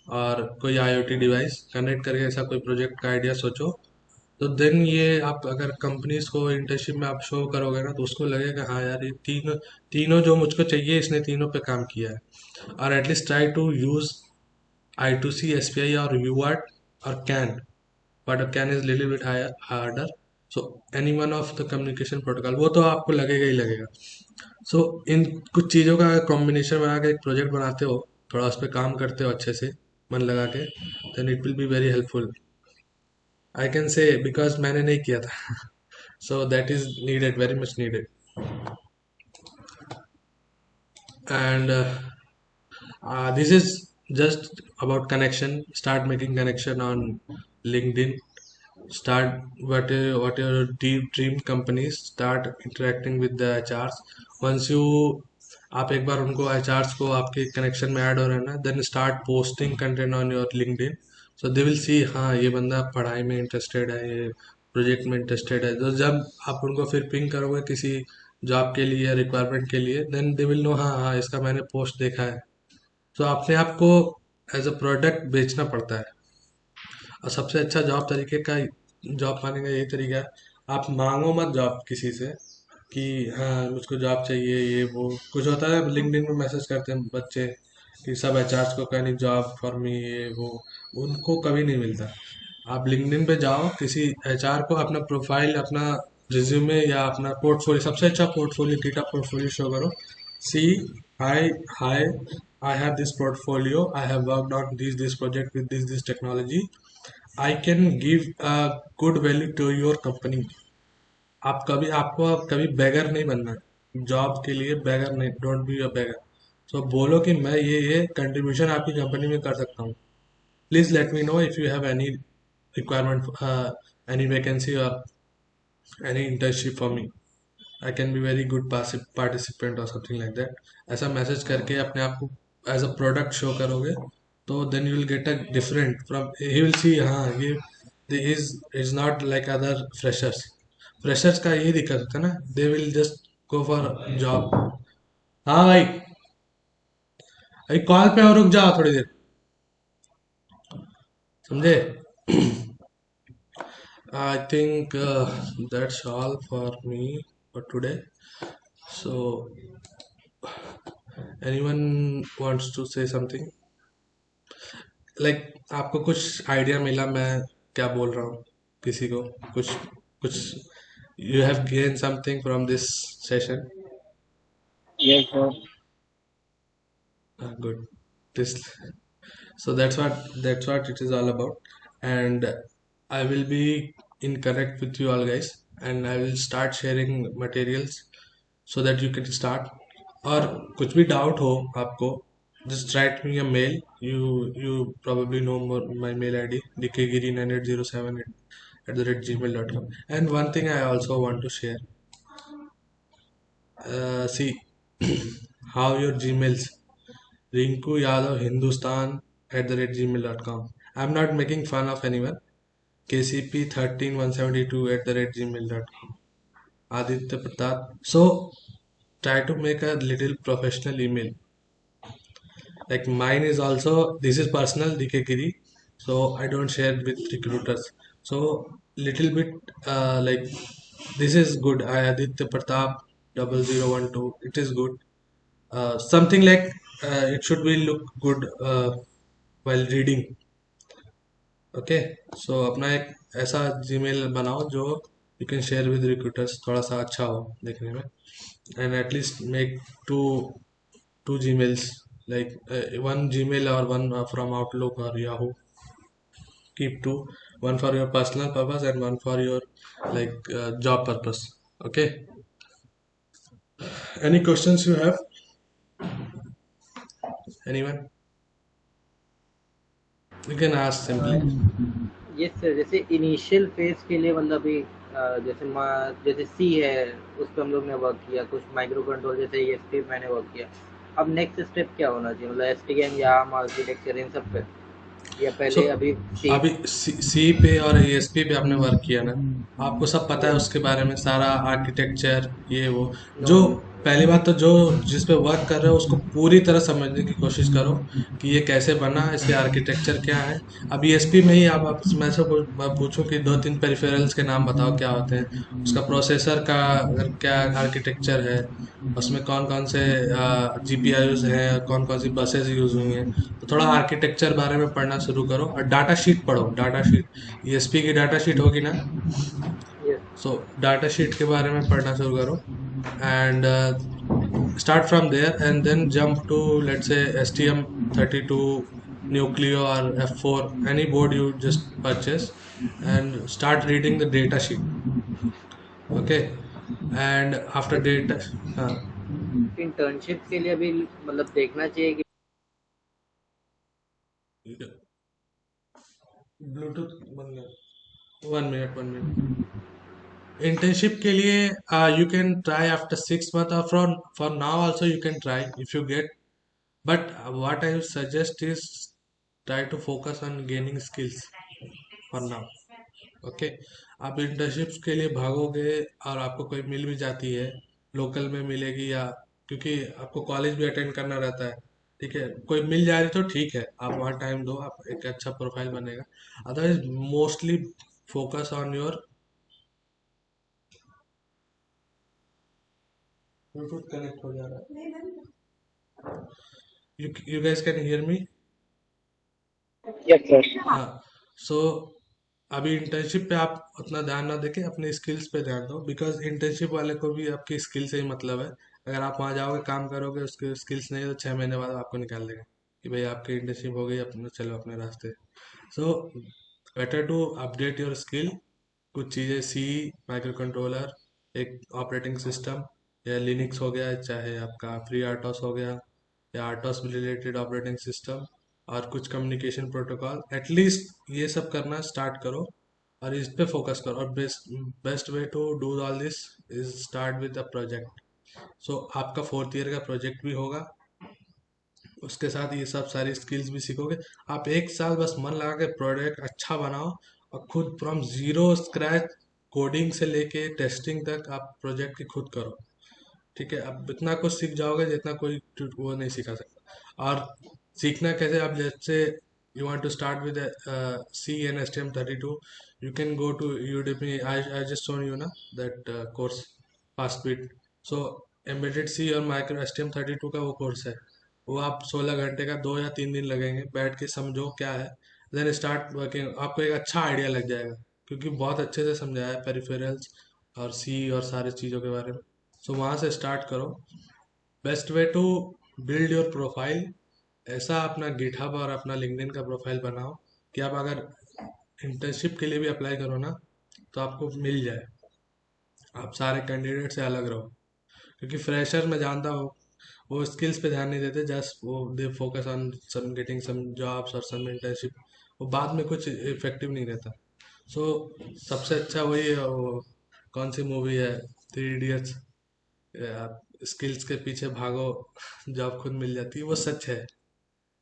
और कोई आईओटी डिवाइस कनेक्ट करके, ऐसा कोई प्रोजेक्ट का आइडिया सोचो। तो देन ये आप अगर कंपनीज को इंटर्नशिप में आप शो करोगे ना, तो उसको लगेगा हाँ यार ये तीनों तीनों जो मुझको चाहिए इसने तीनों पे काम किया है। और at least try to use I2C, SPI और UART or CAN, but CAN is little bit higher harder. So any one of the communication protocol वो तो आपको लगेगा ही लगेगा। सो इन कुछ चीज़ों का कॉम्बिनेशन बना के एक प्रोजेक्ट बनाते हो, थोड़ा उस पर काम करते हो अच्छे से मन लगा के, then it will be very helpful. I can say because मैंने नहीं किया था। So that is needed, very much needed. And this is just about connection. Start making connection on LinkedIn. Start what your dream companies. Start interacting with the HRs. Once you आप एक बार उनको HRs को आपके connection में add हो रहे हैं ना, then start posting content on your LinkedIn. So they will see हाँ ये बंदा पढ़ाई में इंटरेस्टेड है, ये प्रोजेक्ट में इंटरेस्टेड है। तो जब आप उनको फिर पिंग करोगे किसी जॉब के लिए या रिक्वायरमेंट के लिए, देन दे विल नो हाँ हाँ इसका मैंने पोस्ट देखा है। तो अपने आप को एज अ प्रोडक्ट बेचना पड़ता है। और सबसे अच्छा जॉब तरीके का जॉब पाने का यही तरीका है, आप मांगो मत जॉब किसी से कि हाँ मुझको जॉब चाहिए ये वो। कुछ होता है लिंक्डइन में मैसेज करते हैं बच्चे कि सब एचआर्स को कहनी जॉब फॉर मी ये वो, उनको कभी नहीं मिलता। आप लिंक्डइन पे जाओ, किसी एचआर को अपना प्रोफाइल, अपना रिज्यूमे या अपना पोर्टफोलियो, सबसे अच्छा पोर्टफोलियो गिटहब पोर्टफोलियो शो करो। सी हाय हाय, I have this portfolio. I have worked on this project with this technology. I can give a good value to your company. आप कभी आपको अब कभी बेगर नहीं बनना है जॉब के लिए, बेगर नहीं, डोंट बी अ बेगर। सो बोलो कि मैं ये कंट्रीब्यूशन आपकी कंपनी में कर सकता हूँ। Please let me know if you have any requirement, any vacancy और any internship for me. I can be very good participant और समथिंग लाइक दैट। ऐसा मैसेज करके अपने आप को एज अ प्रोडक्ट शो करोगे, तो then you will get a different from, he will see हाँ ये is not like other freshers. Freshers का यही दिक्कत होता है ना, they will just go for job. हाँ भाई, अभी कॉल पे और रुक जाओ थोड़ी देर, समझे? I think that's all for me for today. So anyone wants to say something? Like आपको कुछ आइडिया मिला मैं क्या बोल रहा हूँ? किसी को कुछ कुछ you have gain something from this session? Yes sir. Good. This, so that's what it is all about. And I will be in connect with you all guys, and I will start sharing materials so that you can start. और कुछ भी doubt हो आपको, just write me a mail. You probably know my mail ID dkgiri9807@gmail.com. And one thing I also want to share, see how your Gmails, Rinku Yadav Hindustan @gmail.com. I'm not making fun of anyone. KCP13172 @gmail.com. Aditya Pratap. So try to make a little professional email. Like mine is also, this is personal DK so I don't share with recruiters. So little bit like this is good. I Aditya Pratap 0012. It is good. Something like it should be look good while reading. Okay, so अपना एक ऐसा Gmail बनाओ जो you can share with recruiters, थोड़ा सा अच्छा हो देखने में। And at least make two two Gmails, like one Gmail और वन फ्रॉम आउटलुक और Yahoo. Keep two, one for your personal purpose and one for your like job purpose. Okay, any questions you have? Anyone? You can ask simply. Yes sir, जैसे initial phase के लिए मतलब अभी जैसे सी है उस पर हम लोग ने वर्क किया, कुछ माइक्रो कंट्रोल जैसे ESP मैंने वर्क किया। अब नेक्स्ट स्टेप क्या होना चाहिए, मतलब STM या आर्म आर्किटेक्चर इन सब पे, या पहले So, अभी सी? अभी सी पे और ESP पे आपने वर्क किया ना, आपको सब पता है उसके बारे में, सारा आर्किटेक्चर ये वो नो जो नो पहली बात तो जो जिस पे वर्क कर रहे हो उसको पूरी तरह समझने की कोशिश करो कि ये कैसे बना, इसके आर्किटेक्चर क्या है। अब ईएसपी में ही आप मैं से मैं पूछूं कि दो तीन पेरिफेरल्स के नाम बताओ क्या होते हैं, उसका प्रोसेसर का अगर क्या आर्किटेक्चर है, उसमें कौन कौन से जीपीआईयूज हैं, कौन कौन सी बसेस यूज हुई हैं, तो थोड़ा आर्किटेक्चर बारे में पढ़ना शुरू करो और डाटा शीट पढ़ो। डाटा शीट ईएसपी की डाटा शीट होगी ना, यस। सो डाटा शीट के बारे में पढ़ना शुरू करो and start from there and then jump to, let's say, STM32 Nucleo or F4, any board you just purchase, and start reading the data sheet. Okay, and after data, हाँ, internship के लिए भी मतलब देखना चाहिए कि ब्लूटूथ बंद कर, 1 मिनट 1 मिनट। internship के लिए you can try after 6 months, or for now also you can try if you get. But what I suggest is try to focus on gaining skills for now. Okay, आप internships के लिए भागोगे और आपको कोई मिल भी जाती है, लोकल में मिलेगी या, क्योंकि आपको कॉलेज भी अटेंड करना रहता है, ठीक है, कोई मिल जा रही तो ठीक है, आप वहाँ टाइम दो, आप एक अच्छा प्रोफाइल बनेगा। Otherwise mostly focus on your, Bluetooth connect हो जा रहा है, you guys can hear me? Yes sir. हाँ, सो अभी इंटर्नशिप पे आप उतना ध्यान ना देके अपने स्किल्स पे ध्यान दो, बिकॉज इंटर्नशिप वाले को भी आपकी स्किल से ही मतलब है। अगर आप वहाँ जाओगे काम करोगे, उसके स्किल्स नहीं है, तो 6 महीने बाद आपको निकाल देगा कि भाई आपकी इंटर्नशिप हो गई, अपने चलो अपने रास्ते। So better to update your skill. कुछ चीज़ें सी, माइक्रो कंट्रोलर, एक ऑपरेटिंग सिस्टम, या लिनक्स हो गया, चाहे आपका फ्री आर्टोस हो गया, या आर्टोस रिलेटेड ऑपरेटिंग सिस्टम, और कुछ कम्युनिकेशन प्रोटोकॉल, एटलीस्ट ये सब करना स्टार्ट करो और इस पे फोकस करो। और best best way to do all this is start with a project. So आपका 4th ईयर का प्रोजेक्ट भी होगा, उसके साथ ये सब सारी स्किल्स भी सीखोगे। आप एक साल बस मन लगा के प्रोडक्ट अच्छा बनाओ और खुद फ्रॉम जीरो स्क्रैच, कोडिंग से लेके टेस्टिंग तक आप प्रोजेक्ट की खुद करो, ठीक है। अब इतना कुछ सीख जाओगे जितना कोई वो नहीं सिखा सकता। और सीखना कैसे, आप जैसे you want to start with C and STM32, you can go to Udemy. I just shown you ना that course, Fastbit. So embedded C और माइक्रो STM32 का वो कोर्स है, वो आप 16 घंटे का, 2 या 3 दिन लगेंगे, बैठ के समझो क्या है, देन स्टार्ट वर्किंग, आपको एक अच्छा आइडिया लग जाएगा, क्योंकि बहुत अच्छे से समझाया है पेरिफेरल्स और सी और सारी चीज़ों के बारे में। सो वहाँ से स्टार्ट करो। Best way to build your profile, ऐसा अपना गिटहब और अपना लिंक्डइन का प्रोफाइल बनाओ कि आप अगर इंटर्नशिप के लिए भी अप्लाई करो ना, तो आपको मिल जाए, आप सारे कैंडिडेट से अलग रहो। क्योंकि फ्रेशर मैं जानता हूँ, वो स्किल्स पे ध्यान नहीं देते, जस्ट वो they focus on some getting some jobs और सम इंटर्नशिप, वो बाद में कुछ इफेक्टिव नहीं रहता। सो सबसे अच्छा वही है, वो कौन सी मूवी है, 3 इडियट्स, आप स्किल्स के पीछे भागो, जॉब खुद मिल जाती है, वो सच है,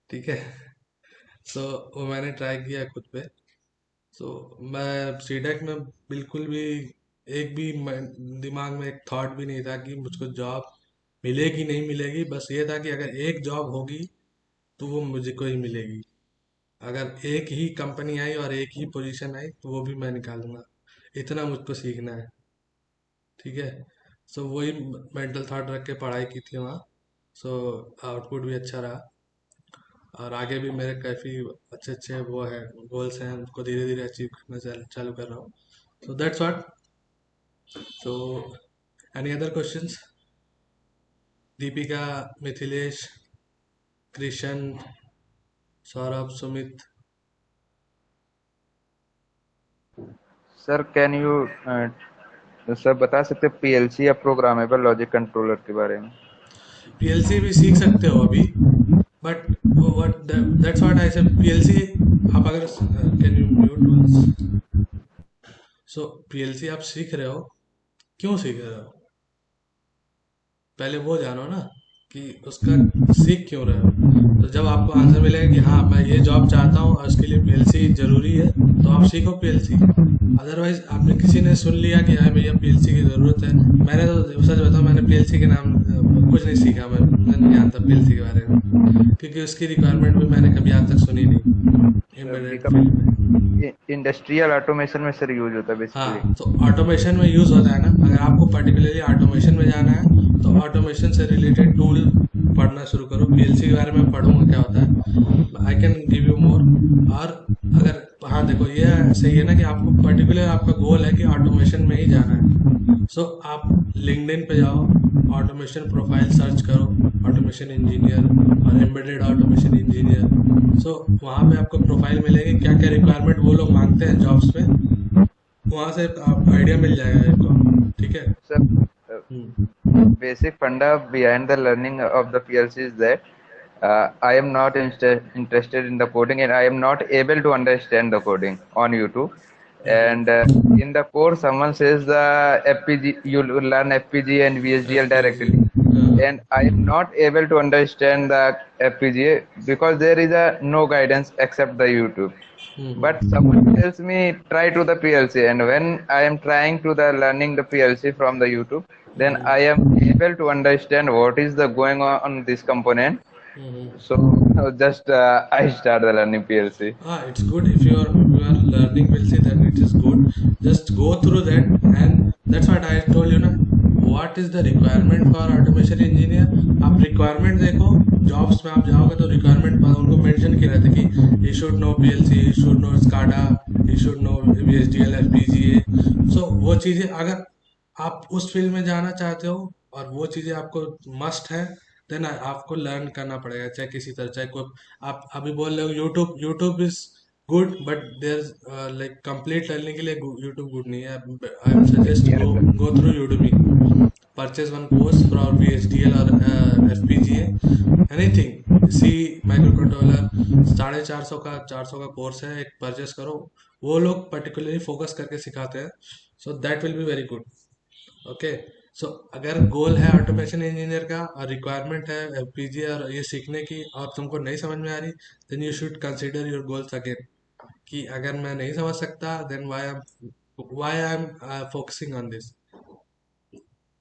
ठीक है। सो वो मैंने ट्राई किया है खुद पे। सो मैं सीटेक में बिल्कुल भी एक भी दिमाग में एक थॉट भी नहीं था कि मुझको जॉब मिलेगी नहीं मिलेगी, बस ये था कि अगर एक जॉब होगी तो वो मुझे को ही मिलेगी। अगर एक ही कंपनी आई और एक ही पोजीशन आई तो वो भी मैं निकालूंगा, इतना मुझको सीखना है, ठीक है। सो वही मेंटल थॉट रख के पढ़ाई की थी वहाँ। सो आउटपुट भी अच्छा रहा, और आगे भी मेरे काफ़ी अच्छे अच्छे वो है, गोल्स हैं, उनको धीरे धीरे अचीव करना चालू कर रहा हूँ। So that's what. So any other questions? Deepika, Mithilesh, Krishna, Saurabh, Sumit? Sir can you sir बता सकते पीएलसी या प्रोग्रामेबल लॉजिक कंट्रोलर के बारे में? पीएलसी भी सीख सकते हो अभी, but what that's what I said, PLC आप अगर, can you mute once? So PLC आप सीख रहे हो, क्यों सीख रहे हो, पहले वो जानो ना कि उसका सीख क्यों रहे हो। तो जब आपको आंसर मिलेगा कि हाँ मैं ये जॉब चाहता हूँ और उसके लिए पीएलसी जरूरी है, तो आप सीखो पीएलसी। अदरवाइज आपने किसी ने सुन लिया कि हाँ भैया पीएलसी की ज़रूरत है, मैंने तो सच बताऊँ मैंने पीएलसी के नाम कुछ नहीं सीखा, मैं नहीं जानता पीएलसी के बारे में, क्योंकि उसकी रिक्वायरमेंट भी मैंने कभी आज तक सुनी नहीं एम्बेडेड फील्ड में। इंडस्ट्रियल ऑटोमेशन में सर यूज होता है बेसिकली। हाँ, तो ऑटोमेशन में यूज़ होता है ना, अगर आपको पर्टिकुलरली ऑटोमेशन में जाना है तो ऑटोमेशन से रिलेटेड टूल पढ़ना शुरू करो। पीएलसी के बारे में पढ़ूंगा क्या होता है, I can give you more. और अगर हाँ देखो ये सही है ना कि आपको पर्टिकुलर आपका गोल है कि ऑटोमेशन में ही जाना है, सो आप लिंक्डइन पे जाओ, ऑटोमेशन प्रोफाइल सर्च करो, ऑटोमेशन इंजीनियर और एम्बेडेड ऑटोमेशन इंजीनियर। सो वहाँ पे आपको प्रोफाइल मिलेगी, क्या क्या रिक्वायरमेंट वो लोग मांगते हैं जॉब्स में, वहाँ से आप आइडिया मिल जाएगा आपको। ठीक है। Sir hmm. basic funda behind the learning of the PLC is that I am not interested in the coding and I am not able to understand the coding on YouTube. And in the course, someone says the FPG, you will learn FPGA and VHDL directly. And I am not able to understand the FPGA because there is no guidance except the YouTube. But someone tells me try to the PLC, and when I am trying to the learning the PLC from the YouTube, then I am able to understand what is the going on this component. So just I start the learning PLC. It's good if you are learning PLC, then it is good. Just go through that, and that's what I told you ना, what is the requirement for automation engineer। आप requirement देखो, jobs में आप जाओगे तो requirement पर उनको mention किया रहता है कि he should know PLC, he should know SCADA, he should know VHDL, FPGA। so वो चीज़ें अगर आप उस फील्ड में जाना चाहते हो और वो चीज़ें आपको मस्ट है, देन आपको लर्न करना पड़ेगा, चाहे किसी तरह, चाहे कोई। आप अभी बोल रहे हो YouTube, YouTube is good but there like complete learning के लिए यूट्यूब गुड नहीं है। I am suggest Yes, sir. Go through Udemy, purchase one course for VHDL और FPGA, anything, C, micro controller. 450 का कोर्स है, एक परचेस करो। वो लोग पर्टिकुलरली फोकस करके सिखाते हैं, so that will be very good. Okay. So अगर गोल है ऑटोमेशन इंजीनियर का और रिक्वायरमेंट है एफपीजीए और ये सीखने की, और तुमको नहीं समझ में आ रही, then you should consider your goals again, कि अगर मैं नहीं समझ सकता then why I am focusing on this.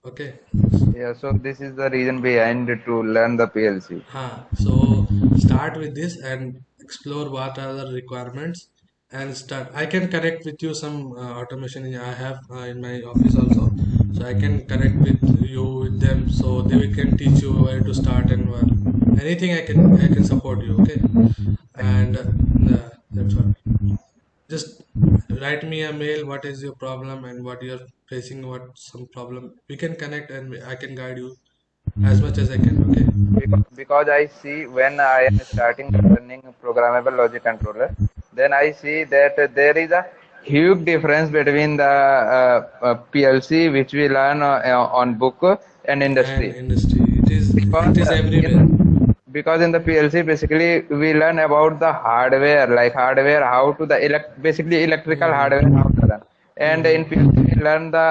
Okay. Yeah, so this is the reason behind to learn the PLC. हाँ, so start with this and explore what are the requirements and start. I can connect with you some automation I have in my office also, so I can connect with you with them, so they can teach you where to start and what, anything I can support you. Okay, and that's what. Just write me a mail. What is your problem and what you're facing? What some problem? We can connect and I can guide you as much as I can. Okay. Because I see when I am starting learning programmable logic controller, then I see that there is a huge difference between the PLC which we learn on book and And industry. industry, it is Because everywhere. because in the PLC basically we learn about the hardware, like hardware, how to the basically electrical hardware how to run. And in PLC we learn the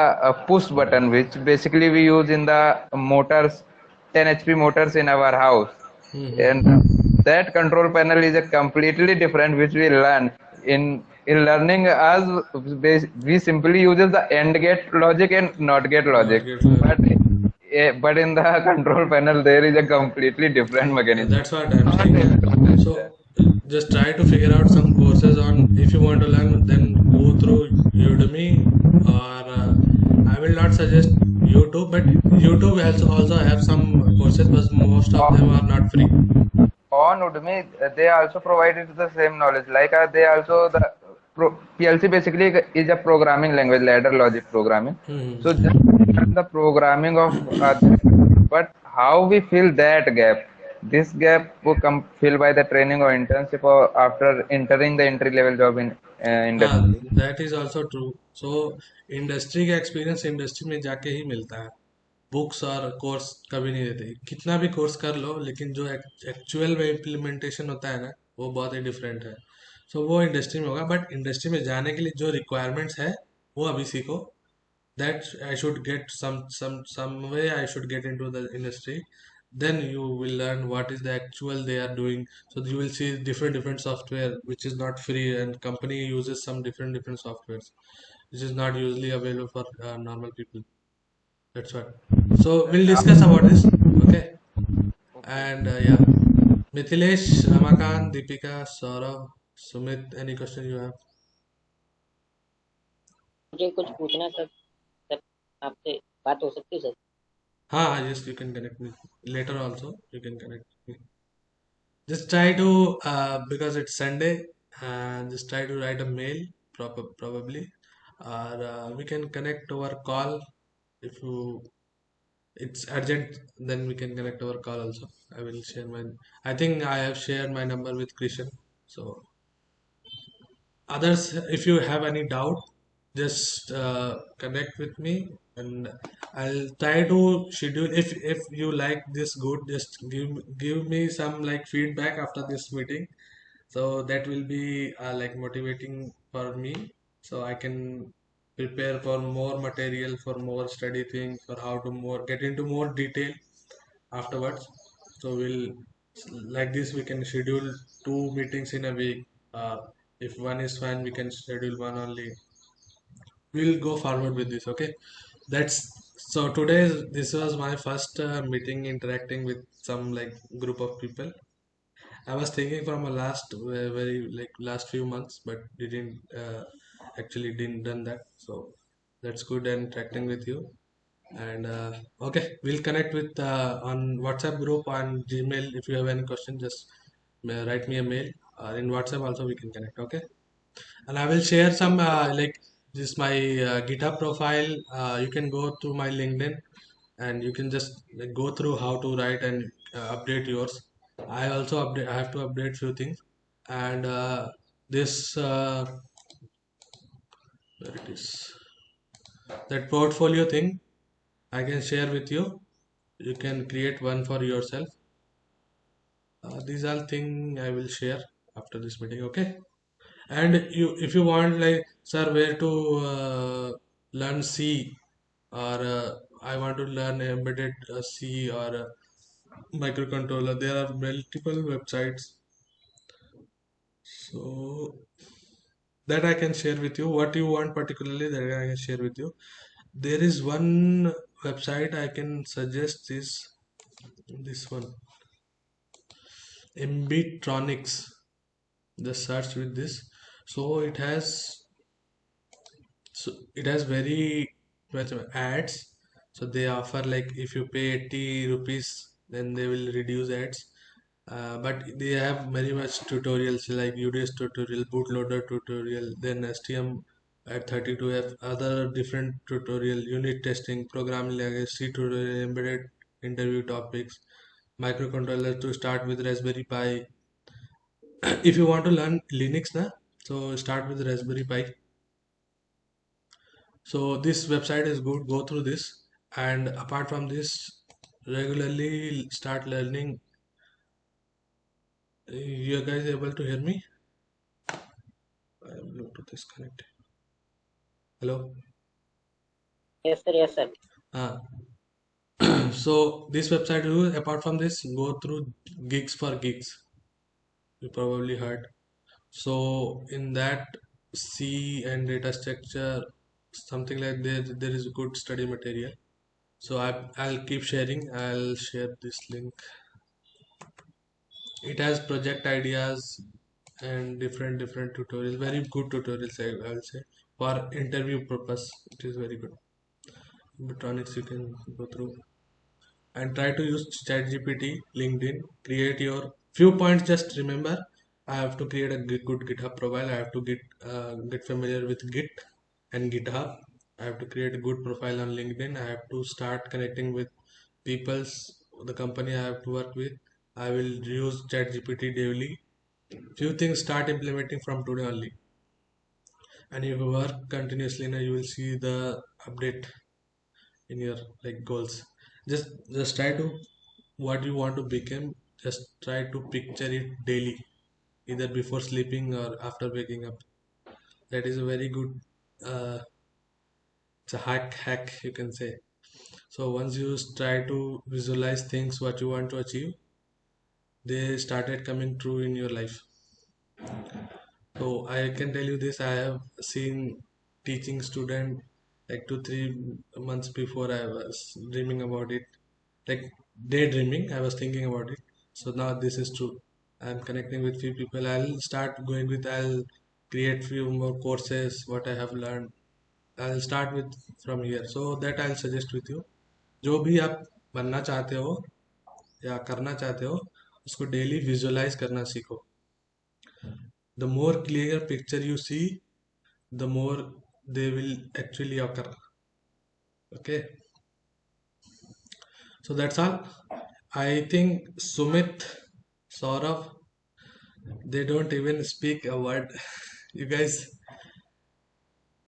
push button, which basically we use in the motors, 10 HP motors in our house. And that control panel is a completely different which we learn in learning as we simply uses the AND gate logic and NOT gate logic, Not get but but in the control panel there is a completely different mechanism. That's what I'm Not saying. able to Yeah. So understand. just try to figure out some courses on, if you want to learn, then go through Udemy, or I will not suggest YouTube, but YouTube also have some courses, but most of them are not free. On Udemy they also provided the same knowledge, like they also the PLC basically is a programming language, ladder logic programming. So just learn the programming of but how we fill that gap, this gap will come fill by the training or internship or after entering the entry level job in हाँ, industry. that is also true. So industry का experience industry में जाके ही मिलता है, books और course कभी नहीं देते। कितना भी कोर्स कर लो, लेकिन जो एक्चुअल में इम्प्लीमेंटेशन होता है ना, वो बहुत ही डिफरेंट है। सो वो इंडस्ट्री में होगा, बट इंडस्ट्री में जाने के लिए जो रिक्वायरमेंट्स है वो अभी सीखो, that I should get some way I should get into the industry, then you will learn what is the actual they are doing. So you will see different software which is not free, and company uses some different softwares which is not usually available for normal people. That's what. So we'll discuss about this. Okay. Okay. And yeah, Mithilesh, Ramakant, Deepika, Saurav, Sumit, any question you have? मुझे कुछ पूछना था sir, आपसे बात हो सकती है sir? हाँ, yes, you can connect me later also. You can connect me. Just try to, because it's Sunday, just try to write a mail, probably, or we can connect over call if you it's urgent. Then we can connect over call also. I will share my. I think I have shared my number with Krishan. So others, if you have any doubt, just connect with me, and I'll try to schedule. If you like this good, just give me some like feedback after this meeting, so that will be like motivating for me, so I can prepare for more material, for more study things, for how to more get into more detail afterwards. So we'll, like this we can schedule two meetings in a week. If one is fine, we can schedule one only. We'll go forward with this. Okay. That's so today. This was my first meeting interacting with some like group of people. I was thinking from a last very like last few months, but didn't actually didn't done that. So that's good and interacting with you. And okay, we'll connect with on WhatsApp group, on Gmail. If you have any question, just write me a mail. In WhatsApp also we can connect. Okay, and I will share some like this my GitHub profile. You can go to my LinkedIn, and you can just like, go through how to write and update yours. I also update. I have to update few things, and this where it is, that portfolio thing I can share with you. You can create one for yourself. These are thing I will share after this meeting. Okay, and if you want like, sir, where to learn C, or I want to learn embedded C or microcontroller, there are multiple websites. So that I can share with you. What you want particularly, that I can share with you. There is one website I can suggest, is this one, Mbitronics. Just search with this. So it has very much ads. So they offer like, if you pay 80 rupees, then they will reduce ads. But they have very much tutorials like UDS tutorial, bootloader tutorial, then STM at 32F, other different tutorial, unit testing, programming language, C tutorial, embedded interview topics, microcontroller to start with Raspberry Pi. If you want to learn Linux, na, so start with Raspberry Pi. So this website is good. Go through this, and apart from this, regularly start learning. You guys able to hear me? I am Bluetooth is connected. Hello. Yes sir, yes sir. Ah. So this website, you apart from this, go through Gigs for Geeks. You probably heard. So in that, C and data structure, something like there is good study material. So I'll keep sharing. I'll share this link. It has project ideas and different tutorials. Very good tutorials, I'll say. For interview purpose, it is very good. Electronics you can go through, and try to use ChatGPT, LinkedIn. Create your few points. Just remember, I have to create a good GitHub profile. I have to get familiar with Git and GitHub. I have to create a good profile on LinkedIn. I have to start connecting with people's the company I have to work with. I will use ChatGPT daily. Few things start implementing from today only, and if you work continuously, now you will see the update in your like goals. Just try to what you want to become. Just try to picture it daily, either before sleeping or after waking up. That is a very good. It's a hack you can say. So once you try to visualize things what you want to achieve, they started coming true in your life. So I can tell you this, I have seen teaching student like 2 3 months before I was dreaming about it, like daydreaming, I was thinking about it. So now this is true. I'm connecting with few people. I'll create few more courses what I have learned. I'll start with from here. So that I'll suggest with you, जो भी आप बनना चाहते हो या करना चाहते हो, उसको डेली विजुअलाइज करना सीखो. The more clear picture you see, the more they will actually occur. Okay, so that's all. I think Sumit, Saurav, they don't even speak a word. You guys